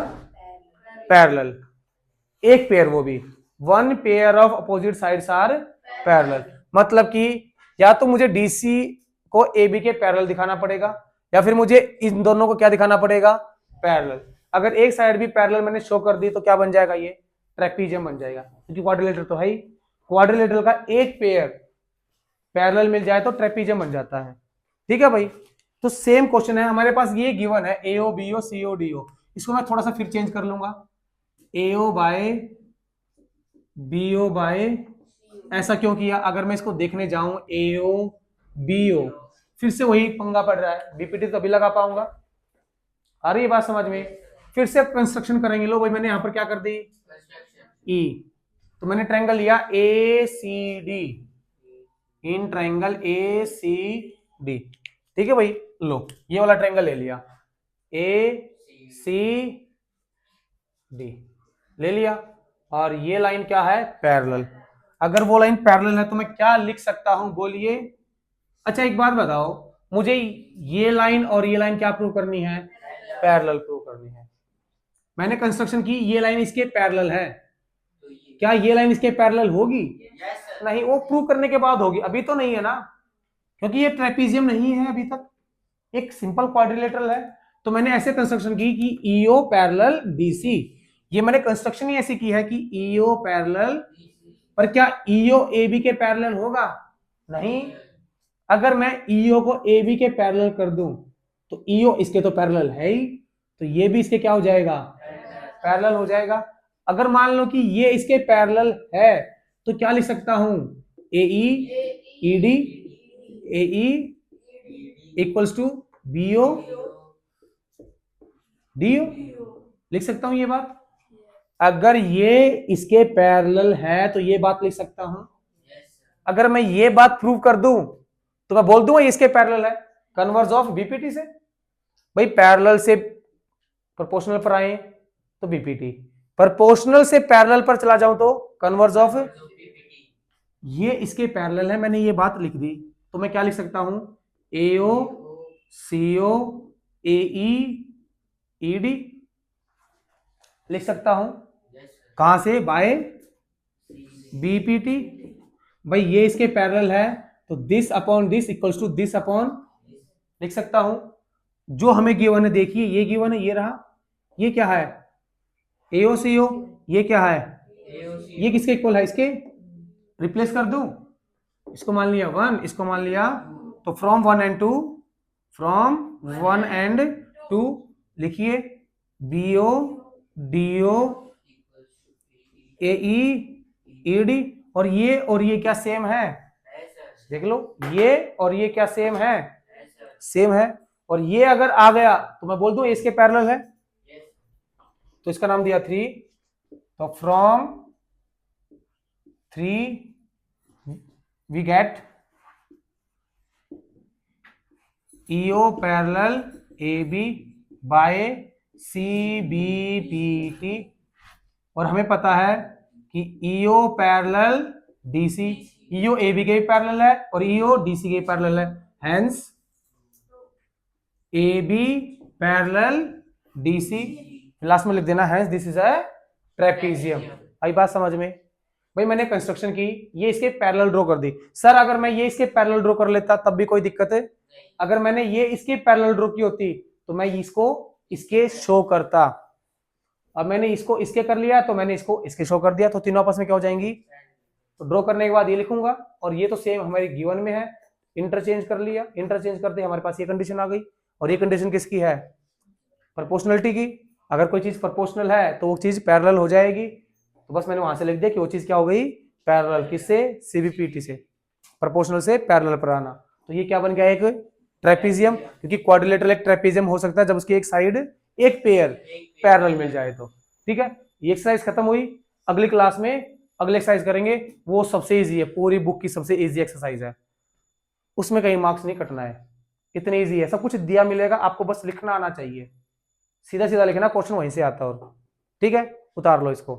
Speaker 1: पैरेलल। एक पेयर, वो भी one pair of opposite sides are parallel. मतलब कि या तो मुझे डीसी को एबी के पैरेलल दिखाना पड़ेगा, या फिर मुझे इन दोनों को क्या दिखाना पड़ेगा, पैरेलल। अगर एक साइड भी पैरेलल मैंने शो कर दी तो क्या बन जाएगा, ये ट्रेपीजियम बन जाएगा, क्योंकि क्वाड्रिलेटरल तो है ही। क्वाड्रिलेटरल का एक पेयर पैरेलल मिल जाए तो ट्रेपीजियम बन जाता है। ठीक है भाई, तो सेम क्वेश्चन है हमारे पास, ये गिवन है एओ बीओ सीओ डीओ, इसको मैं थोड़ा सा फिर चेंज कर लूंगा, एओ बाय बीओ बाय, ऐसा क्यों किया, अगर मैं इसको देखने जाऊं एओ बीओ, फिर से वही पंगा पड़ रहा है, बीपीटी तो अभी लगा पाऊंगा। आ रही है बात समझ में। फिर से कंस्ट्रक्शन करेंगे, लो भाई मैंने यहां पर क्या कर दी, ई, तो मैंने ट्रायंगल लिया A C D, in triangle A C D. ठीक है भाई, लो ये वाला ट्रायंगल ले लिया, ए सी डी ले लिया, और ये लाइन क्या है, पैरेलल। अगर वो लाइन पैरेलल है तो मैं क्या लिख सकता हूं, बोलिए। अच्छा एक बात बताओ मुझे, ये लाइन और ये लाइन क्या प्रूव करनी है, पैरेलल प्रूव करनी है। मैंने कंस्ट्रक्शन की, ये लाइन इसके पैरेलल है, क्या ये लाइन इसके पैरेलल होगी, नहीं, वो प्रूव करने के बाद होगी, अभी तो नहीं है ना, क्योंकि ये ट्रेपीजियम नहीं है अभी तक, एक सिंपल क्वाड्रिलेटरल है। तो मैंने ऐसे कंस्ट्रक्शन की कि ईओ पैरेलल डीसी, ये मैंने कंस्ट्रक्शन ही ऐसी की है कि ईओ पैरेलल, पर क्या ईओ एबी के पैरेलल होगा, नहीं। अगर मैं ईओ को एबी के पैरेलल कर दूं तो ईओ इसके तो पैरेलल है ही, तो ये भी इसके क्या हो जाएगा, पैरेलल हो जाएगा। अगर मान लो कि ये इसके पैरेलल है तो क्या लिख सकता हूं, A E D, A E equals to B O D O. लिख सकता हूं ये बात? अगर ये इसके पैरेलल है तो ये बात लिख सकता हूं। अगर मैं ये बात प्रूव कर दूं तो मैं बोल दूंगा ये इसके पैरेलल है। कन्वर्स ऑफ बीपीटी से, भाई पैरेलल से प्रोपोर्शनल पर आए तो बीपीटी, प्रोपोर्शनल से पैरेलल पर चला जाऊं तो कन्वर्स ऑफ, ये इसके पैरेलल है, मैंने ये बात लिख दी तो मैं क्या लिख सकता हूं? एओ सीओ एई ईडी लिख सकता हूं। कहां से? By BPT. भाई ये इसके पैरेलल है तो this upon this equals to this upon, लिख सकता हूं। जो हमें गिवन है, देखिए ये गिवन है, ये रहा, ये क्या है? एओसीओ। ये क्या है? ये किसके इक्वल है? इसके। रिप्लेस कर दूं, इसको मान लिया 1, इसको मान लिया, तो फ्रॉम 1 एंड 2, फ्रॉम 1 एंड 2 लिखिए बीओ डीओ एई ईडी। और ये क्या सेम है? देख लो, ये और ये क्या सेम है? सेम है। और ये अगर आ गया तो मैं बोल दूं इसके पैरेलल है, तो इसका नाम दिया 3। तो from 3 we get E O parallel A B by C B P T. और हमें पता है कि E O parallel D C, E O A B के पैरेलल है और ईओ डीसी के पैरेलल है, hence A B parallel D C. Last में लिख देना hence this is a trapezium. आई बात समझ में? भाई मैंने कंस्ट्रक्शन की, ये इसके पैरेलल ड्रॉ कर दी। सर अगर मैं ये इसके पैरेलल ड्रॉ कर लेता तब भी कोई दिक्कत है? अगर मैंने ये इसके पैरेलल ड्रॉ की होती तो मैं इसको इसके शो करता। अब मैंने इसको इसके कर लिया तो मैंने इसको इसके शो कर दिया, तो तीनों आपस में क्या हो जाएंगी? तो ड्रॉ करने के बाद ये लिखूंगा, और ये तो सेम हमारी गिवन में है, इंटरचेंज कर लिया, इंटरचेंज करते हमारे पास ये कंडीशन आ गई। और ये कंडीशन किसकी है? प्रोपोर्शनलिटी की। अगर कोई चीज प्रोपोर्शनल है तो वो चीज पैरेलल हो जाएगी। तो बस मैंने वहां से लिख दिया कि वो चीज क्या हो गई? पैरेलल। किससे? सीबीपीटी से। प्रोपोर्शनल से पैरेलल पर आना। तो ये क्या बन गया? एक ट्रेपीजियम, क्योंकि क्वाड्रिलेटरल एक ट्रेपीजियम हो सकता है जब उसकी एक साइड एक पेयर पैरेलल मिल जाए तो। ठीक है, ये एक्सरसाइज खत्म हुई। अगली क्लास में अगले एक्सरसाइज करेंगे, वो सबसे इजी है, पूरी बुक की सबसे इजी एक्सरसाइज है, उसमें कहीं मार्क्स नहीं कटना है, इतनी इजी है, सब कुछ दिया मिलेगा, आपको बस लिखना आना चाहिए, सीधा सीधा लिखना, क्वेश्चन वहीं से आता है। और ठीक है, उतार लो इसको।